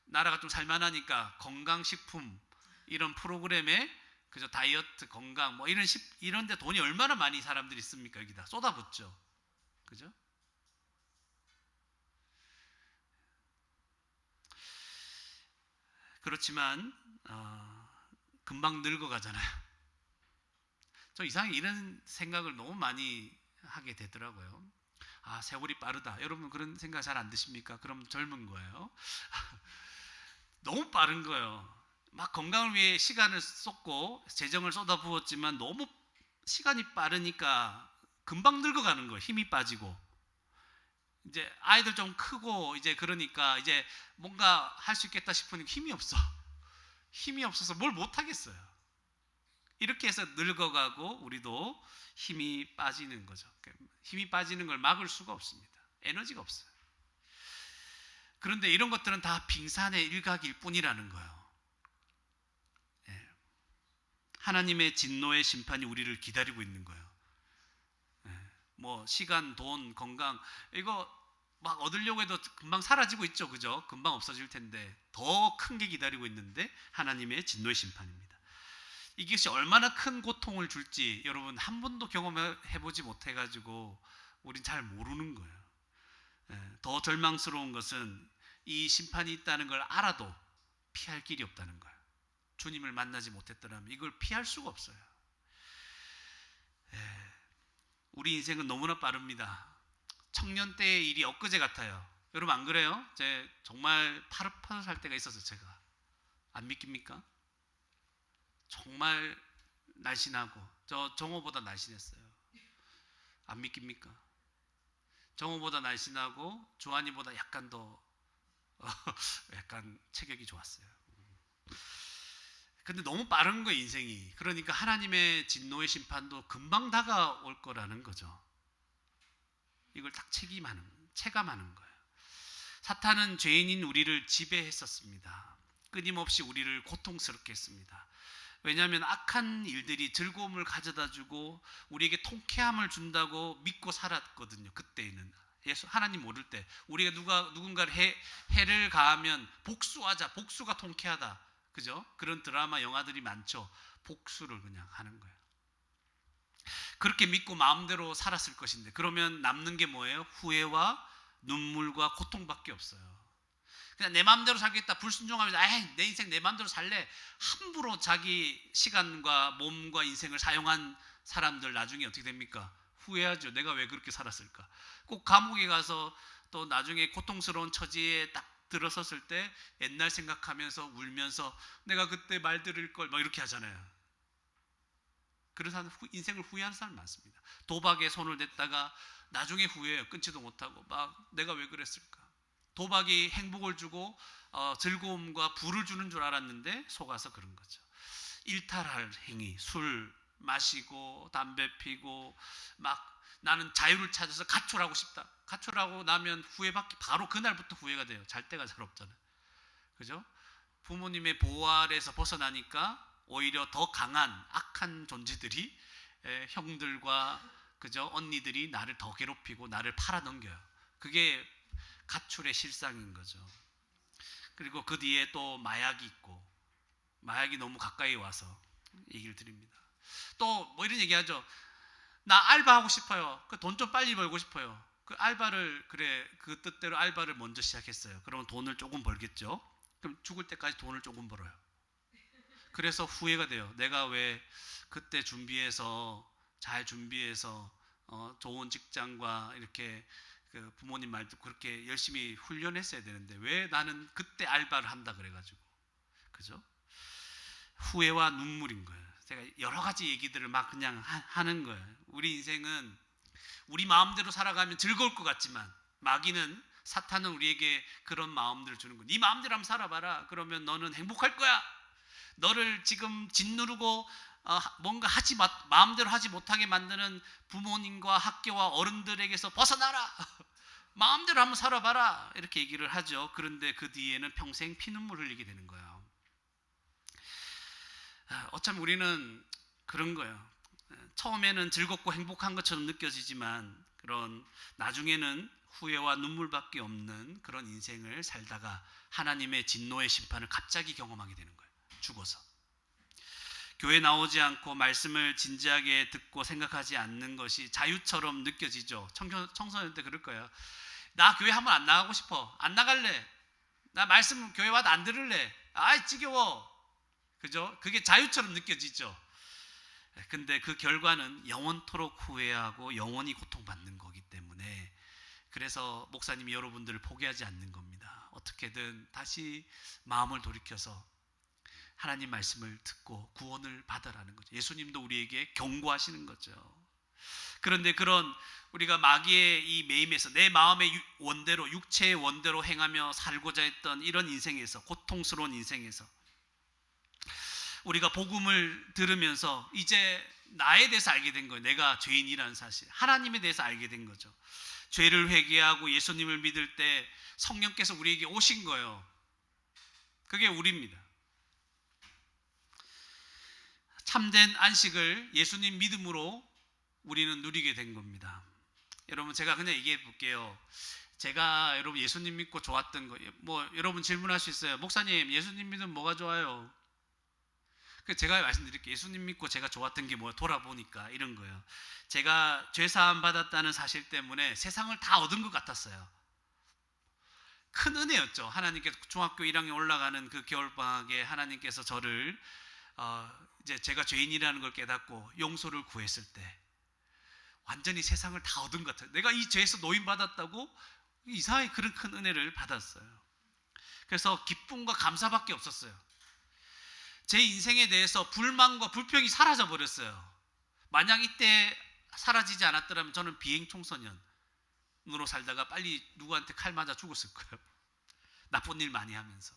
나라가 좀 살만하니까 건강식품 이런 프로그램에 그죠, 다이어트 건강 뭐 이런데 돈이 얼마나 많이 사람들이 씁니까? 여기다 쏟아붓죠. 그죠? 그렇지만 금방 늙어가잖아요. 저 이상하게 이런 생각을 너무 많이 하게 되더라고요. 아, 세월이 빠르다. 여러분 그런 생각 잘 안 드십니까? 그럼 젊은 거예요. 너무 빠른 거예요. 막 건강을 위해 시간을 쏟고 재정을 쏟아부었지만 너무 시간이 빠르니까 금방 늙어가는 거예요. 힘이 빠지고. 이제 아이들 좀 크고 이제 그러니까 이제 뭔가 할 수 있겠다 싶으니 힘이 없어. 힘이 없어서 뭘 못 하겠어요. 이렇게 해서 늙어가고 우리도 힘이 빠지는 거죠. 힘이 빠지는 걸 막을 수가 없습니다. 에너지가 없어요. 그런데 이런 것들은 다 빙산의 일각일 뿐이라는 거예요. 예. 하나님의 진노의 심판이 우리를 기다리고 있는 거예요. 예. 뭐 시간, 돈, 건강 이거 막 얻으려고 해도 금방 사라지고 있죠. 그죠? 금방 없어질 텐데 더 큰 게 기다리고 있는데 하나님의 진노의 심판입니다. 이것이 얼마나 큰 고통을 줄지 여러분 한 번도 경험해보지 못해가지고 우린 잘 모르는 거예요. 더 절망스러운 것은 이 심판이 있다는 걸 알아도 피할 길이 없다는 거예요. 주님을 만나지 못했더라면 이걸 피할 수가 없어요. 우리 인생은 너무나 빠릅니다. 청년 때의 일이 엊그제 같아요. 여러분 안 그래요? 제 정말 파릇파릇할 때가 있어서 제가 안 믿깁니까? 정말 날씬하고 저 정호보다 날씬했어요. 안 믿깁니까? 정호보다 날씬하고 조한이보다 약간 더 약간 체격이 좋았어요. 근데 너무 빠른 거예요 인생이. 그러니까 하나님의 진노의 심판도 금방 다가올 거라는 거죠. 이걸 딱 체감하는 거예요. 사탄은 죄인인 우리를 지배했었습니다. 끊임없이 우리를 고통스럽게 했습니다. 왜냐하면 악한 일들이 즐거움을 가져다주고 우리에게 통쾌함을 준다고 믿고 살았거든요. 그때에는 하나님 모를 때 우리가 누군가를 해를 가하면 복수하자, 복수가 통쾌하다, 그죠? 그런 드라마 영화들이 많죠. 복수를 그냥 하는 거예요. 그렇게 믿고 마음대로 살았을 것인데 그러면 남는 게 뭐예요? 후회와 눈물과 고통밖에 없어요. 그냥 내 마음대로 살겠다 불순종하면서 에이 내 인생 내 마음대로 살래 함부로 자기 시간과 몸과 인생을 사용한 사람들 나중에 어떻게 됩니까? 후회하죠. 내가 왜 그렇게 살았을까? 꼭 감옥에 가서 또 나중에 고통스러운 처지에 딱 들어섰을 때 옛날 생각하면서 울면서 내가 그때 말 들을 걸 뭐 이렇게 하잖아요. 그런 사람 인생을 후회하는 사람 많습니다. 도박에 손을 댔다가 나중에 후회해요. 끊지도 못하고 막 내가 왜 그랬을까? 도박이 행복을 주고 즐거움과 부를 주는 줄 알았는데 속아서 그런 거죠. 일탈할 행위, 술 마시고 담배 피고 막 나는 자유를 찾아서 가출하고 싶다. 가출하고 나면 후회받기 바로 그날부터 후회가 돼요. 잘 데가 잘 없잖아요. 그죠? 부모님의 보호 아래에서 벗어나니까 오히려 더 강한 악한 존재들이 형들과 그죠? 언니들이 나를 더 괴롭히고 나를 팔아넘겨요. 그게 가출의 실상인 거죠. 그리고 그 뒤에 또 마약이 있고 마약이 너무 가까이 와서 얘기를 드립니다. 또 뭐 이런 얘기하죠. 나 알바하고 싶어요. 그 돈 좀 빨리 벌고 싶어요. 그 알바를 그 뜻대로 알바를 먼저 시작했어요. 그러면 돈을 조금 벌겠죠. 그럼 죽을 때까지 돈을 조금 벌어요. 그래서 후회가 돼요. 내가 왜 그때 잘 준비해서 좋은 직장과 이렇게 그 부모님 말도 그렇게 열심히 훈련했어야 되는데 왜 나는 그때 알바를 한다 그래가지고 그죠? 후회와 눈물인 거예요. 제가 여러 가지 얘기들을 막 그냥 하는 거예요. 우리 인생은 우리 마음대로 살아가면 즐거울 것 같지만 마귀는 사탄은 우리에게 그런 마음들을 주는 거예요. 네 마음대로 한번 살아봐라. 그러면 너는 행복할 거야. 너를 지금 짓누르고 뭔가 마음대로 하지 못하게 만드는 부모님과 학교와 어른들에게서 벗어나라. 마음대로 한번 살아봐라. 이렇게 얘기를 하죠. 그런데 그 뒤에는 평생 피눈물 흘리게 되는 거예요. 어차피 우리는 그런 거예요. 처음에는 즐겁고 행복한 것처럼 느껴지지만 그런 나중에는 후회와 눈물밖에 없는 그런 인생을 살다가 하나님의 진노의 심판을 갑자기 경험하게 되는 거예요. 죽어서. 교회 나오지 않고 말씀을 진지하게 듣고 생각하지 않는 것이 자유처럼 느껴지죠. 청소년 때 그럴 거예요. 나 교회 한번 안 나가고 싶어. 안 나갈래. 나 말씀 교회 와도 안 들을래. 아이 지겨워. 그죠? 그게 자유처럼 느껴지죠. 근데 그 결과는 영원토록 후회하고 영원히 고통받는 거기 때문에 그래서 목사님이 여러분들을 포기하지 않는 겁니다. 어떻게든 다시 마음을 돌이켜서 하나님 말씀을 듣고 구원을 받아라는 거죠. 예수님도 우리에게 경고하시는 거죠. 그런데 그런 우리가 마귀의 이 매임에서 내 마음의 원대로 육체의 원대로 행하며 살고자 했던 이런 인생에서 고통스러운 인생에서 우리가 복음을 들으면서 이제 나에 대해서 알게 된 거예요. 내가 죄인이라는 사실. 하나님에 대해서 알게 된 거죠. 죄를 회개하고 예수님을 믿을 때 성령께서 우리에게 오신 거예요. 그게 우리입니다. 참된 안식을 예수님 믿음으로 우리는 누리게 된 겁니다. 여러분 제가 그냥 얘기해 볼게요. 제가 여러분 예수님 믿고 좋았던 거, 뭐 여러분 질문할 수 있어요. 목사님 예수님 믿으면 뭐가 좋아요? 제가 말씀드릴게요. 예수님 믿고 제가 좋았던 게 뭐야? 돌아보니까 이런 거예요. 제가 죄사함 받았다는 사실 때문에 세상을 다 얻은 것 같았어요. 큰 은혜였죠. 하나님께서 중학교 1학년 올라가는 그 겨울방학에 하나님께서 저를 이제 제가 죄인이라는 걸 깨닫고 용서를 구했을 때 완전히 세상을 다 얻은 것 같아요. 내가 이 죄에서 노임받았다고 이상하게 그런 큰 은혜를 받았어요. 그래서 기쁨과 감사밖에 없었어요. 제 인생에 대해서 불만과 불평이 사라져 버렸어요. 만약 이때 사라지지 않았더라면 저는 비행 청소년으로 살다가 빨리 누구한테 칼 맞아 죽었을 거예요. 나쁜 일 많이 하면서.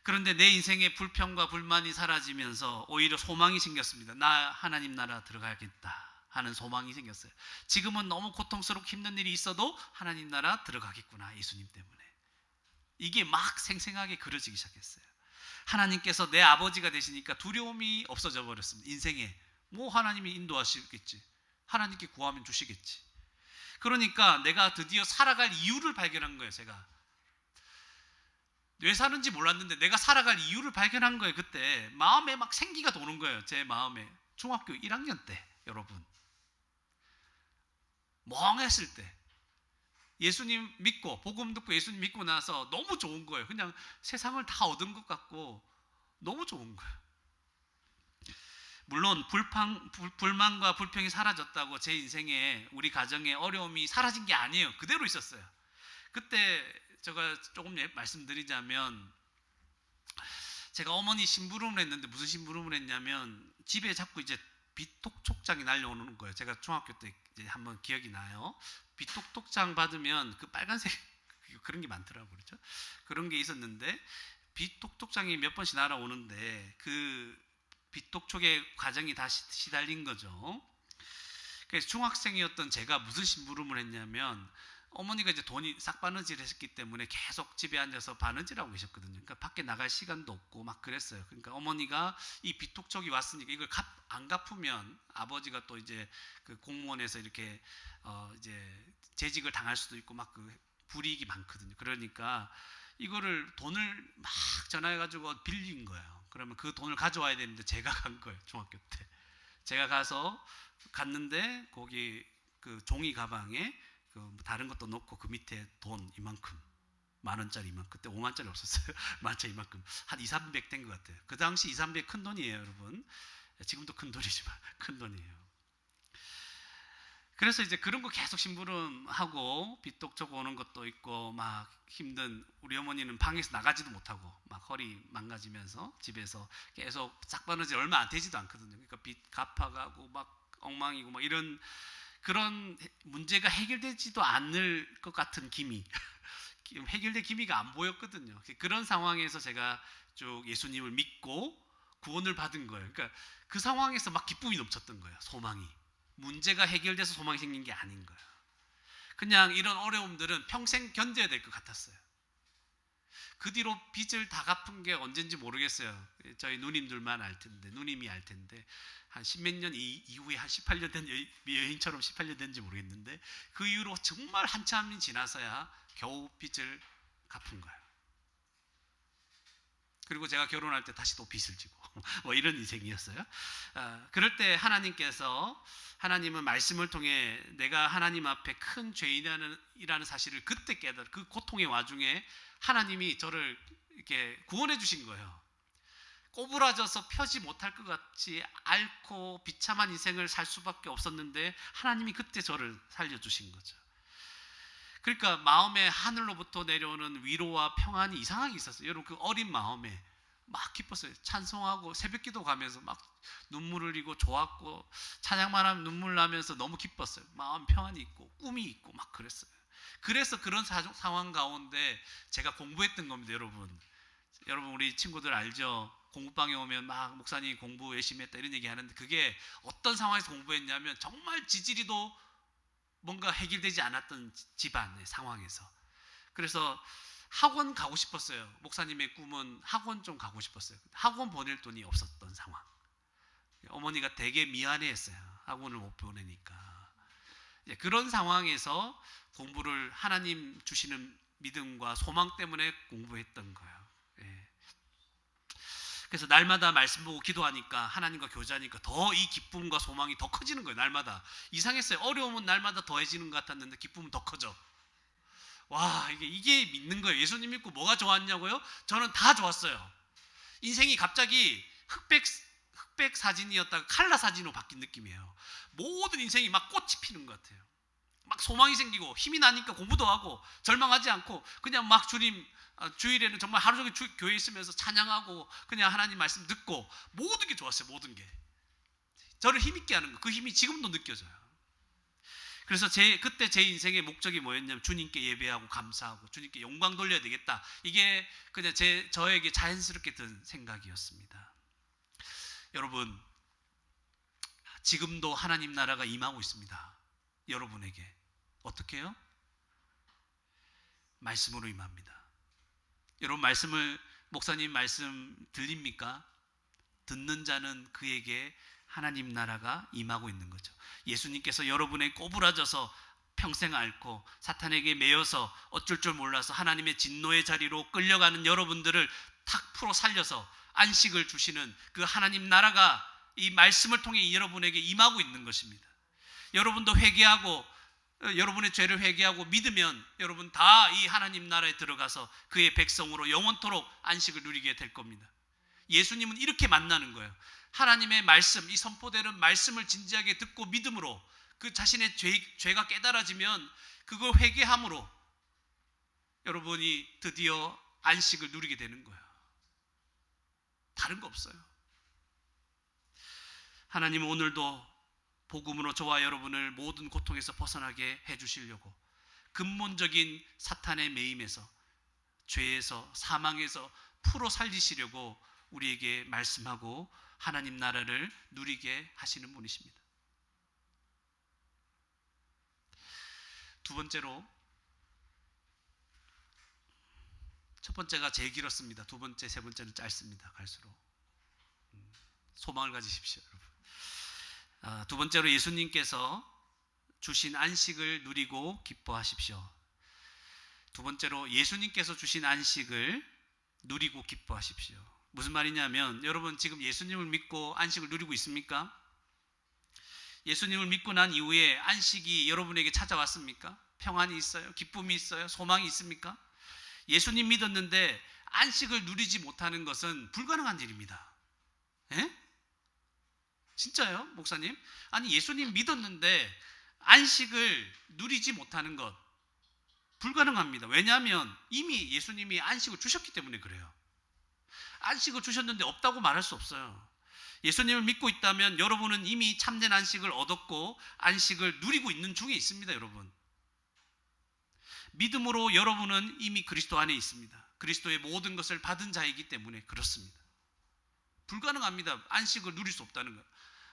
그런데 내 인생의 불평과 불만이 사라지면서 오히려 소망이 생겼습니다. 나 하나님 나라 들어가야겠다 하는 소망이 생겼어요. 지금은 너무 고통스럽고 힘든 일이 있어도 하나님 나라 들어가겠구나, 예수님 때문에. 이게 막 생생하게 그려지기 시작했어요. 하나님께서 내 아버지가 되시니까 두려움이 없어져 버렸습니다. 인생에 뭐 하나님이 인도하시겠지, 하나님께 구하면 주시겠지. 그러니까 내가 드디어 살아갈 이유를 발견한 거예요. 제가 왜 사는지 몰랐는데 내가 살아갈 이유를 발견한 거예요. 그때 마음에 막 생기가 도는 거예요. 제 마음에. 중학교 1학년 때 여러분, 멍했을 때 예수님 믿고 복음 듣고 예수님 믿고 나서 너무 좋은 거예요. 그냥 세상을 다 얻은 것 같고 너무 좋은 거예요. 물론 불만과 불평이 사라졌다고 제 인생에 우리 가정의 어려움이 사라진 게 아니에요. 그대로 있었어요. 그때 제가 조금 말씀드리자면 제가 어머니 심부름을 했는데 무슨 심부름을 했냐면 집에 자꾸 이제 비톡촉장이 날려오는 거예요. 제가 중학교 때 이제 한번 기억이 나요. 비톡톡장 받으면 그 빨간색 그런 게 많더라고요. 그렇죠? 그런 게 있었는데 비톡톡장이 몇 번씩 날아오는데 그 비톡촉의 과정이 다 시달린 거죠. 그래서 중학생이었던 제가 무슨 심부름을 했냐면 어머니가 이제 돈이 싹바느질 했기 때문에 계속 집에 앉아서 바느질하고 계셨거든요. 그러니까 밖에 나갈 시간도 없고 막 그랬어요. 그러니까 어머니가 이 비톡촉이 왔으니까 이걸 안 갚으면 아버지가 또 이제 그 공무원에서 이렇게 이제 재직을 당할 수도 있고 막 그 불이익이 많거든요. 그러니까 이거를 돈을 막 전화해가지고 빌린 거예요. 그러면 그 돈을 가져와야 되는데 제가 간 거예요. 중학교 때 제가 갔는데 거기 그 종이 가방에 그 다른 것도 넣고 그 밑에 돈 이만큼, 만원짜리 이만큼, 그때 5만짜리 없었어요. 만짜리 이만큼, 한 2, 300 된 것 같아요. 그 당시 2, 300 큰 돈이에요, 여러분. 지금도 큰 돈이지만 큰 돈이에요. 그래서 이제 그런 거 계속 심부름하고 빚독촉 오는 것도 있고 막 힘든, 우리 어머니는 방에서 나가지도 못하고 막 허리 망가지면서 집에서 계속 짝바느질 얼마 안 되지도 않거든요. 그러니까 빚 갚아가고 막 엉망이고 막 이런 그런 문제가 해결되지도 않을 것 같은 기미 해결될 기미가 안 보였거든요. 그런 상황에서 제가 쭉 예수님을 믿고 구원을 받은 거예요. 그러니까 그 상황에서 막 기쁨이 넘쳤던 거예요. 소망이. 문제가 해결돼서 소망이 생긴 게 아닌 거예요. 그냥 이런 어려움들은 평생 견뎌야 될 것 같았어요. 그 뒤로 빚을 다 갚은 게 언젠지 모르겠어요. 저희 누님들만 알 텐데, 누님이 알 텐데, 한 십몇 년 이후에 한 18년 된 여인처럼 18년 된지 모르겠는데, 그 이후로 정말 한참이 지나서야 겨우 빚을 갚은 거예요. 그리고 제가 결혼할 때 다시 또 빚을 지고 뭐 이런 인생이었어요. 그럴 때 하나님은 말씀을 통해 내가 하나님 앞에 큰 죄인이라는 사실을 그때 깨달아, 그 고통의 와중에 하나님이 저를 이렇게 구원해 주신 거예요. 꼬부라져서 펴지 못할 것 같이 앓고 비참한 인생을 살 수밖에 없었는데 하나님이 그때 저를 살려주신 거죠. 그러니까 마음에 하늘로부터 내려오는 위로와 평안이 이상하게 있었어요. 여러분, 그 어린 마음에 막 기뻤어요. 찬송하고 새벽기도 가면서 막 눈물 흘리고 좋았고, 찬양만 하면 눈물 나면서 너무 기뻤어요. 마음 평안이 있고 꿈이 있고 막 그랬어요. 그래서 그런 상황 가운데 제가 공부했던 겁니다. 여러분 우리 친구들 알죠? 공부방에 오면 막 목사님 공부 열심히 했다 이런 얘기 하는데, 그게 어떤 상황에서 공부했냐면 정말 지지리도 뭔가 해결되지 않았던 집안의 상황에서. 그래서 학원 가고 싶었어요. 목사님의 꿈은 학원 좀 가고 싶었어요. 학원 보낼 돈이 없었던 상황. 어머니가 되게 미안해했어요. 학원을 못 보내니까. 그런 상황에서 공부를 하나님 주시는 믿음과 소망 때문에 공부했던 거예요. 그래서 날마다 말씀 보고 기도하니까, 하나님과 교제하니까 더 이 기쁨과 소망이 더 커지는 거예요. 날마다. 이상했어요. 어려움은 날마다 더해지는 것 같았는데 기쁨은 더 커져. 와, 이게 믿는 거예요. 예수님 믿고 뭐가 좋았냐고요? 저는 다 좋았어요. 인생이 갑자기 흑백 사진이었다가 칼라 사진으로 바뀐 느낌이에요. 모든 인생이 막 꽃이 피는 것 같아요. 막 소망이 생기고 힘이 나니까 공부도 하고 절망하지 않고 그냥 막 주일에는 정말 하루 종일 교회에 있으면서 찬양하고 그냥 하나님 말씀 듣고, 모든 게 좋았어요. 모든 게 저를 힘있게 하는 거, 그 힘이 지금도 느껴져요. 그래서 그때 제 인생의 목적이 뭐였냐면 주님께 예배하고 감사하고 주님께 영광 돌려야 되겠다. 이게 그냥 저에게 자연스럽게 든 생각이었습니다. 여러분, 지금도 하나님 나라가 임하고 있습니다. 여러분에게. 어떻게 해요? 말씀으로 임합니다. 여러분, 목사님 말씀 들립니까? 듣는 자는 그에게 하나님 나라가 임하고 있는 거죠. 예수님께서 여러분의 꼬부라져서 평생 앓고 사탄에게 매여서 어쩔 줄 몰라서 하나님의 진노의 자리로 끌려가는 여러분들을 탁 풀어 살려서 안식을 주시는 그 하나님 나라가 이 말씀을 통해 여러분에게 임하고 있는 것입니다. 여러분도 여러분의 죄를 회개하고 믿으면 여러분 다 이 하나님 나라에 들어가서 그의 백성으로 영원토록 안식을 누리게 될 겁니다. 예수님은 이렇게 만나는 거예요. 하나님의 말씀, 이 선포되는 말씀을 진지하게 듣고 믿음으로 그 자신의 죄가 깨달아지면 그걸 회개함으로 여러분이 드디어 안식을 누리게 되는 거예요. 다른 거 없어요. 하나님은 오늘도 복음으로 저와 여러분을 모든 고통에서 벗어나게 해주시려고 근본적인 사탄의 매임에서, 죄에서, 사망에서 풀어 살리시려고 우리에게 말씀하고 하나님 나라를 누리게 하시는 분이십니다. 두 번째로, 첫 번째가 제일 길었습니다. 두 번째, 세 번째는 짧습니다. 갈수록 소망을 가지십시오, 여러분. 두 번째로, 예수님께서 주신 안식을 누리고 기뻐하십시오. 두 번째로, 예수님께서 주신 안식을 누리고 기뻐하십시오. 무슨 말이냐면, 여러분 지금 예수님을 믿고 안식을 누리고 있습니까? 예수님을 믿고 난 이후에 안식이 여러분에게 찾아왔습니까? 평안이 있어요? 기쁨이 있어요? 소망이 있습니까? 예수님 믿었는데 안식을 누리지 못하는 것은 불가능한 일입니다. 에? 진짜요, 목사님? 아니, 예수님 믿었는데 안식을 누리지 못하는 것 불가능합니다. 왜냐하면 이미 예수님이 안식을 주셨기 때문에 그래요. 안식을 주셨는데 없다고 말할 수 없어요. 예수님을 믿고 있다면 여러분은 이미 참된 안식을 얻었고 안식을 누리고 있는 중에 있습니다. 여러분, 믿음으로 여러분은 이미 그리스도 안에 있습니다. 그리스도의 모든 것을 받은 자이기 때문에 그렇습니다. 불가능합니다. 안식을 누릴 수 없다는 거예요.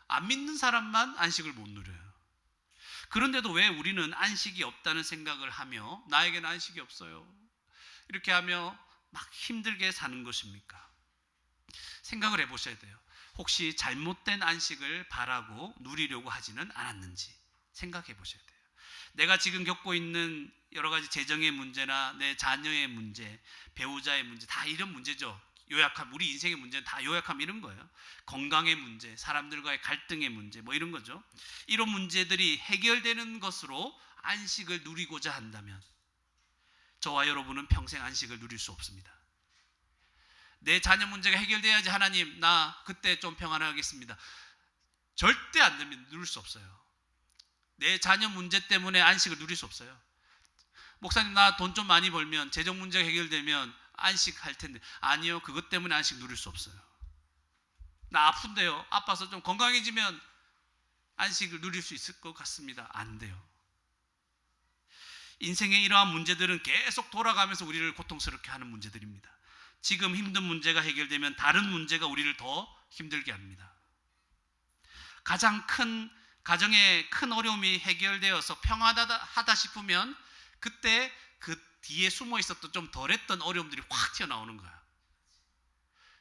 안 믿는 사람만 안식을 못 누려요. 그런데도 왜 우리는 안식이 없다는 생각을 하며, 나에게는 안식이 없어요, 이렇게 하며 막 힘들게 사는 것입니까? 생각을 해보셔야 돼요. 혹시 잘못된 안식을 바라고 누리려고 하지는 않았는지 생각해 보셔야 돼요. 내가 지금 겪고 있는 여러 가지 재정의 문제나 내 자녀의 문제, 배우자의 문제, 다 이런 문제죠. 요약하면 우리 인생의 문제는 다 요약하면 이런 거예요. 건강의 문제, 사람들과의 갈등의 문제, 뭐 이런 거죠. 이런 문제들이 해결되는 것으로 안식을 누리고자 한다면 저와 여러분은 평생 안식을 누릴 수 없습니다. 내 자녀 문제가 해결돼야지 하나님 나 그때 좀 평안하겠습니다. 절대 안 됩니다. 누릴 수 없어요. 내 자녀 문제 때문에 안식을 누릴 수 없어요. 목사님 나 돈 좀 많이 벌면 재정 문제가 해결되면 안식할 텐데 아니요. 그것 때문에 안식 누릴 수 없어요. 나 아픈데요. 아파서 좀 건강해지면 안식을 누릴 수 있을 것 같습니다. 안 돼요. 인생의 이러한 문제들은 계속 돌아가면서 우리를 고통스럽게 하는 문제들입니다. 지금 힘든 문제가 해결되면 다른 문제가 우리를 더 힘들게 합니다. 가장 큰 가정의 큰 어려움이 해결되어서 평화하다 싶으면 그때 그 뒤에 숨어 있었던 좀 덜했던 어려움들이 확 튀어나오는 거야.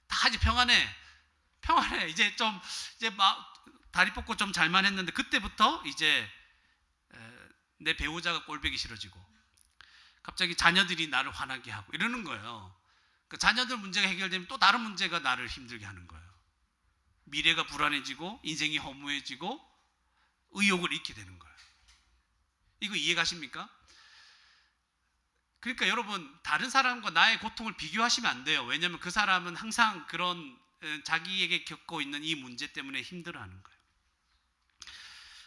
다 이제 평안해. 이제 좀 다리 뻗고 좀 잘만 했는데 그때부터 이제 내 배우자가 꼴보기 싫어지고 갑자기 자녀들이 나를 화나게 하고 이러는 거예요. 그 자녀들 문제가 해결되면 또 다른 문제가 나를 힘들게 하는 거예요. 미래가 불안해지고 인생이 허무해지고 의욕을 잃게 되는 거예요. 이거 이해 가십니까? 그러니까 여러분 다른 사람과 나의 고통을 비교하시면 안 돼요. 왜냐하면 그 사람은 항상 그런 자기에게 겪고 있는 이 문제 때문에 힘들어하는 거예요.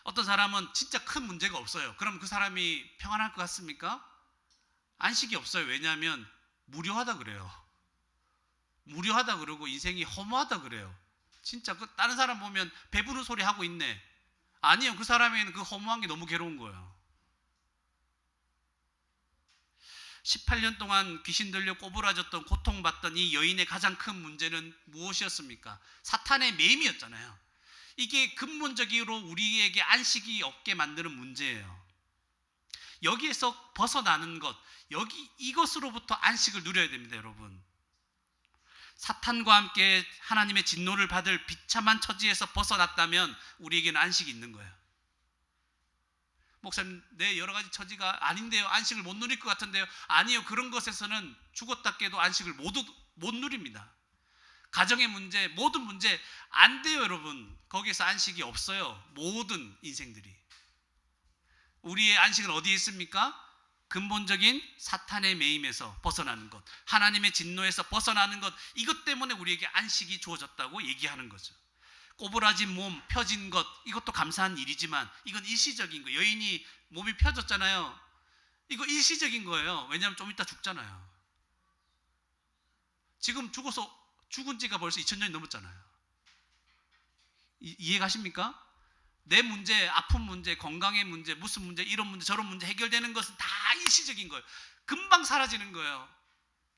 어떤 사람은 진짜 큰 문제가 없어요. 그럼 그 사람이 평안할 것 같습니까? 안식이 없어요. 왜냐하면 무료하다 그래요. 무료하다 그러고 인생이 허무하다 그래요. 진짜 그 다른 사람 보면 배부른 소리 하고 있네. 아니요. 그 사람에게는 그 허무한 게 너무 괴로운 거예요. 18년 동안 귀신 들려 꼬부라졌던 고통받던 이 여인의 가장 큰 문제는 무엇이었습니까? 사탄의 매임이었잖아요. 이게 근본적으로 우리에게 안식이 없게 만드는 문제예요. 여기에서 벗어나는 것, 이것으로부터 안식을 누려야 됩니다, 여러분. 사탄과 함께 하나님의 진노를 받을 비참한 처지에서 벗어났다면 우리에게는 안식이 있는 거예요. 목사님, 내 여러 가지 처지가 아닌데요. 안식을 못 누릴 것 같은데요. 아니요. 그런 것에서는 죽었다 깨도 안식을 못 누립니다. 가정의 문제, 모든 문제 안 돼요, 여러분. 거기에서 안식이 없어요. 모든 인생들이. 우리의 안식은 어디에 있습니까? 근본적인 사탄의 매임에서 벗어나는 것, 하나님의 진노에서 벗어나는 것, 이것 때문에 우리에게 안식이 주어졌다고 얘기하는 거죠. 꼬부라진 몸, 펴진 것, 이것도 감사한 일이지만 이건 일시적인 거예요. 여인이 몸이 펴졌잖아요. 이거 일시적인 거예요. 왜냐하면 좀 이따 죽잖아요. 지금 죽은 지가 벌써 2000년이 넘었잖아요. 이해 가십니까? 내 문제, 아픈 문제, 건강의 문제, 무슨 문제, 이런 문제, 저런 문제 해결되는 것은 다 일시적인 거예요. 금방 사라지는 거예요.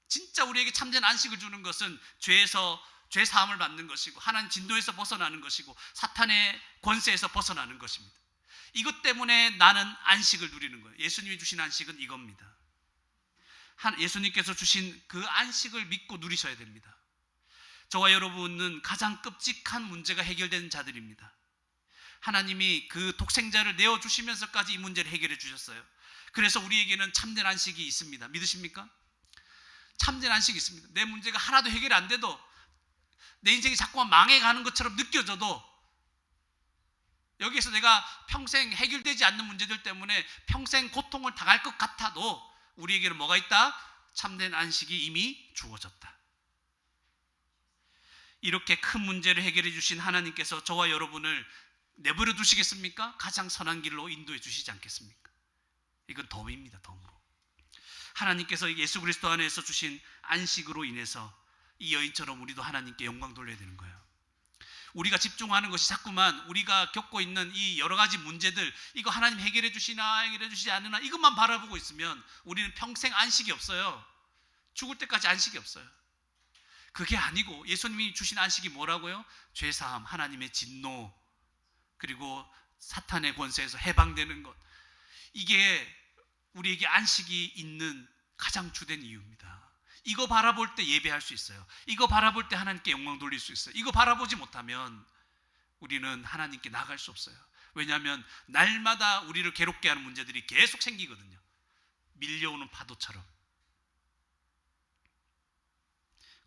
진짜 우리에게 참된 안식을 주는 것은 죄 사함을 받는 것이고 하나님 진노에서 벗어나는 것이고 사탄의 권세에서 벗어나는 것입니다. 이것 때문에 나는 안식을 누리는 거예요. 예수님이 주신 안식은 이겁니다. 예수님께서 주신 그 안식을 믿고 누리셔야 됩니다. 저와 여러분은 가장 끔찍한 문제가 해결되는 자들입니다. 하나님이 그 독생자를 내어주시면서까지 이 문제를 해결해 주셨어요. 그래서 우리에게는 참된 안식이 있습니다. 믿으십니까? 참된 안식이 있습니다. 내 문제가 하나도 해결이 안 돼도 내 인생이 자꾸만 망해가는 것처럼 느껴져도 여기에서 내가 평생 해결되지 않는 문제들 때문에 평생 고통을 당할 것 같아도 우리에게는 뭐가 있다? 참된 안식이 이미 주어졌다. 이렇게 큰 문제를 해결해 주신 하나님께서 저와 여러분을 내버려 두시겠습니까? 가장 선한 길로 인도해 주시지 않겠습니까? 이건 덤입니다. 덤으로. 하나님께서 예수 그리스도 안에서 주신 안식으로 인해서 이 여인처럼 우리도 하나님께 영광 돌려야 되는 거예요. 우리가 집중하는 것이 자꾸만 우리가 겪고 있는 이 여러 가지 문제들, 이거 하나님 해결해 주시나 해결해 주시지 않으나 이것만 바라보고 있으면 우리는 평생 안식이 없어요. 죽을 때까지 안식이 없어요. 그게 아니고 예수님이 주신 안식이 뭐라고요? 죄사함, 하나님의 진노, 그리고 사탄의 권세에서 해방되는 것, 이게 우리에게 안식이 있는 가장 주된 이유입니다. 이거 바라볼 때 예배할 수 있어요. 이거 바라볼 때 하나님께 영광 돌릴 수 있어요. 이거 바라보지 못하면 우리는 하나님께 나갈 수 없어요. 왜냐하면 날마다 우리를 괴롭게 하는 문제들이 계속 생기거든요. 밀려오는 파도처럼.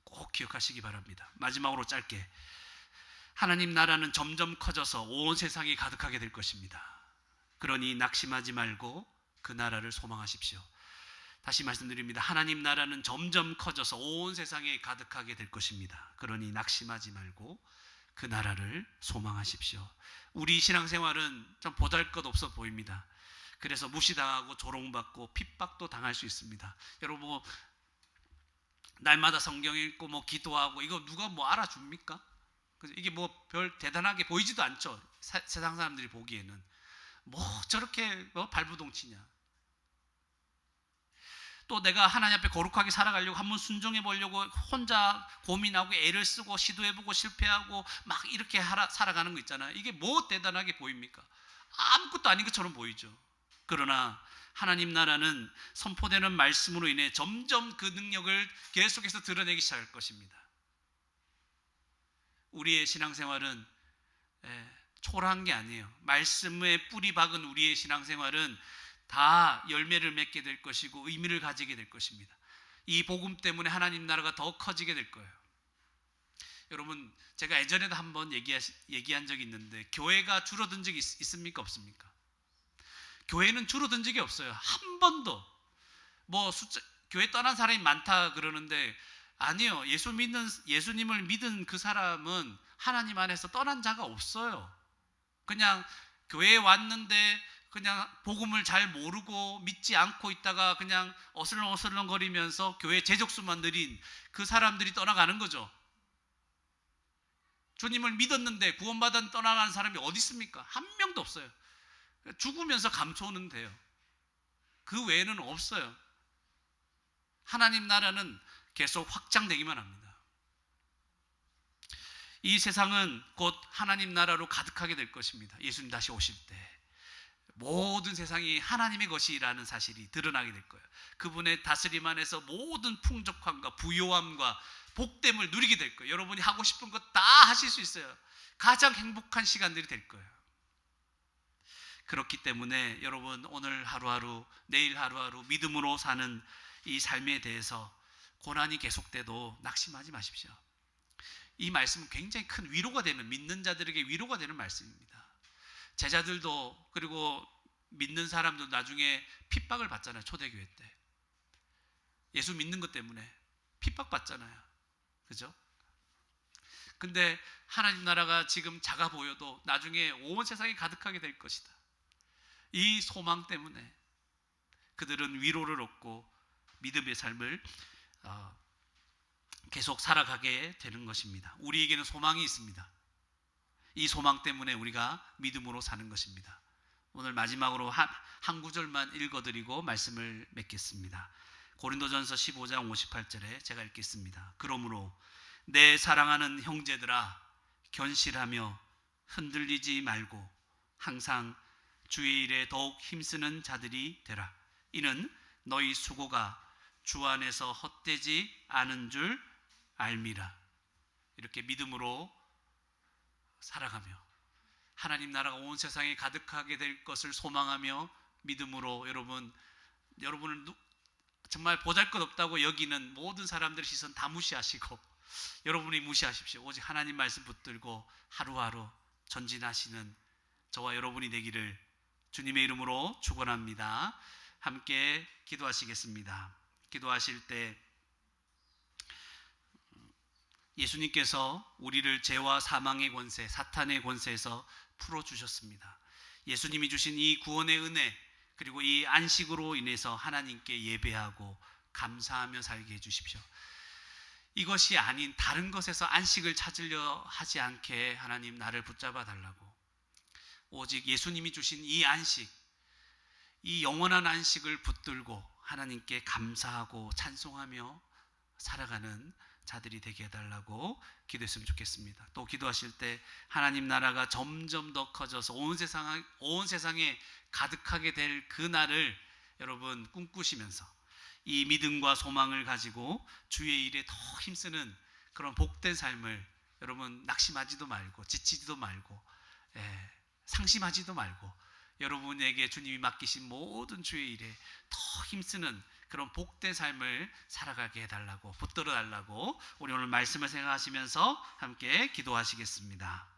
꼭 기억하시기 바랍니다. 마지막으로 짧게, 하나님 나라는 점점 커져서 온 세상이 가득하게 될 것입니다. 그러니 낙심하지 말고 그 나라를 소망하십시오. 다시 말씀드립니다. 하나님 나라는 점점 커져서 온 세상에 가득하게 될 것입니다. 그러니 낙심하지 말고 그 나라를 소망하십시오. 우리 신앙생활은 좀 보잘것없어 보입니다. 그래서 무시당하고 조롱받고 핍박도 당할 수 있습니다. 여러분, 날마다 성경 읽고 뭐 기도하고 이거 누가 뭐 알아줍니까? 이게 뭐 별 대단하게 보이지도 않죠. 세상 사람들이 보기에는 뭐 저렇게 뭐 발부동치냐. 또 내가 하나님 앞에 거룩하게 살아가려고 한번 순종해 보려고 혼자 고민하고 애를 쓰고 시도해보고 실패하고 막 이렇게 살아가는 거 있잖아요. 이게 뭐 대단하게 보입니까? 아무것도 아닌 것처럼 보이죠. 그러나 하나님 나라는 선포되는 말씀으로 인해 점점 그 능력을 계속해서 드러내기 시작할 것입니다. 우리의 신앙생활은 초라한 게 아니에요. 말씀에 뿌리 박은 우리의 신앙생활은 다 열매를 맺게 될 것이고 의미를 가지게 될 것입니다. 이 복음 때문에 하나님 나라가 더 커지게 될 거예요. 여러분, 제가 예전에도 한번 얘기한 적이 있는데, 교회가 줄어든 적이 있습니까? 없습니까? 교회는 줄어든 적이 없어요. 한 번도. 뭐 교회 떠난 사람이 많다 그러는데 아니요. 예수님을 믿은 그 사람은 하나님 안에서 떠난 자가 없어요. 그냥 교회에 왔는데 그냥 복음을 잘 모르고 믿지 않고 있다가 그냥 어슬렁어슬렁 거리면서 교회 재적수만 느린 그 사람들이 떠나가는 거죠. 주님을 믿었는데 구원받아 떠나가는 사람이 어디 있습니까? 한 명도 없어요. 죽으면서 감소는 돼요. 그 외에는 없어요. 하나님 나라는 계속 확장되기만 합니다. 이 세상은 곧 하나님 나라로 가득하게 될 것입니다. 예수님 다시 오실 때 모든 세상이 하나님의 것이라는 사실이 드러나게 될 거예요. 그분의 다스림 안에서 모든 풍족함과 부요함과 복됨을 누리게 될 거예요. 여러분이 하고 싶은 것 다 하실 수 있어요. 가장 행복한 시간들이 될 거예요. 그렇기 때문에 여러분, 오늘 하루하루, 내일 하루하루 믿음으로 사는 이 삶에 대해서 고난이 계속돼도 낙심하지 마십시오. 이 말씀은 굉장히 큰 위로가 되는, 믿는 자들에게 위로가 되는 말씀입니다. 제자들도, 그리고 믿는 사람도 나중에 핍박을 받잖아요. 초대교회 때 예수 믿는 것 때문에 핍박받잖아요. 그죠? 근데 하나님 나라가 지금 작아 보여도 나중에 온 세상이 가득하게 될 것이다. 이 소망 때문에 그들은 위로를 얻고 믿음의 삶을 계속 살아가게 되는 것입니다. 우리에게는 소망이 있습니다. 이 소망 때문에 우리가 믿음으로 사는 것입니다. 오늘 마지막으로 한 구절만 읽어드리고 말씀을 맺겠습니다. 고린도전서 15장 58절에 제가 읽겠습니다. 그러므로 내 사랑하는 형제들아, 견실하며 흔들리지 말고 항상 주의 일에 더욱 힘쓰는 자들이 되라. 이는 너희 수고가 주 안에서 헛되지 않은 줄 알미라. 이렇게 믿음으로 살아가며 하나님 나라가 온 세상에 가득하게 될 것을 소망하며 믿음으로 여러분을 정말 보잘것없다고 여기는 모든 사람들의 시선 다 무시하시고 여러분이 무시하십시오. 오직 하나님 말씀 붙들고 하루하루 전진하시는 저와 여러분이 되기를 주님의 이름으로 축원합니다. 함께 기도하시겠습니다. 기도하실 때 예수님께서 우리를 죄와 사망의 권세, 사탄의 권세에서 풀어주셨습니다. 예수님이 주신 이 구원의 은혜, 그리고 이 안식으로 인해서 하나님께 예배하고 감사하며 살게 해주십시오. 이것이 아닌 다른 것에서 안식을 찾으려 하지 않게 하나님 나를 붙잡아 달라고, 오직 예수님이 주신 이 안식, 이 영원한 안식을 붙들고 하나님께 감사하고 찬송하며 살아가는 자들이 되게 해달라고 기도했으면 좋겠습니다. 또 기도하실 때 하나님 나라가 점점 더 커져서 온 세상에 가득하게 될 그 날을 여러분 꿈꾸시면서 이 믿음과 소망을 가지고 주의 일에 더 힘쓰는 그런 복된 삶을 여러분 낙심하지도 말고 지치지도 말고 상심하지도 말고 여러분에게 주님이 맡기신 모든 주의 일에 더 힘쓰는 그런 복된 삶을 살아가게 해달라고, 붙들어 달라고 우리 오늘 말씀을 생각하시면서 함께 기도하시겠습니다.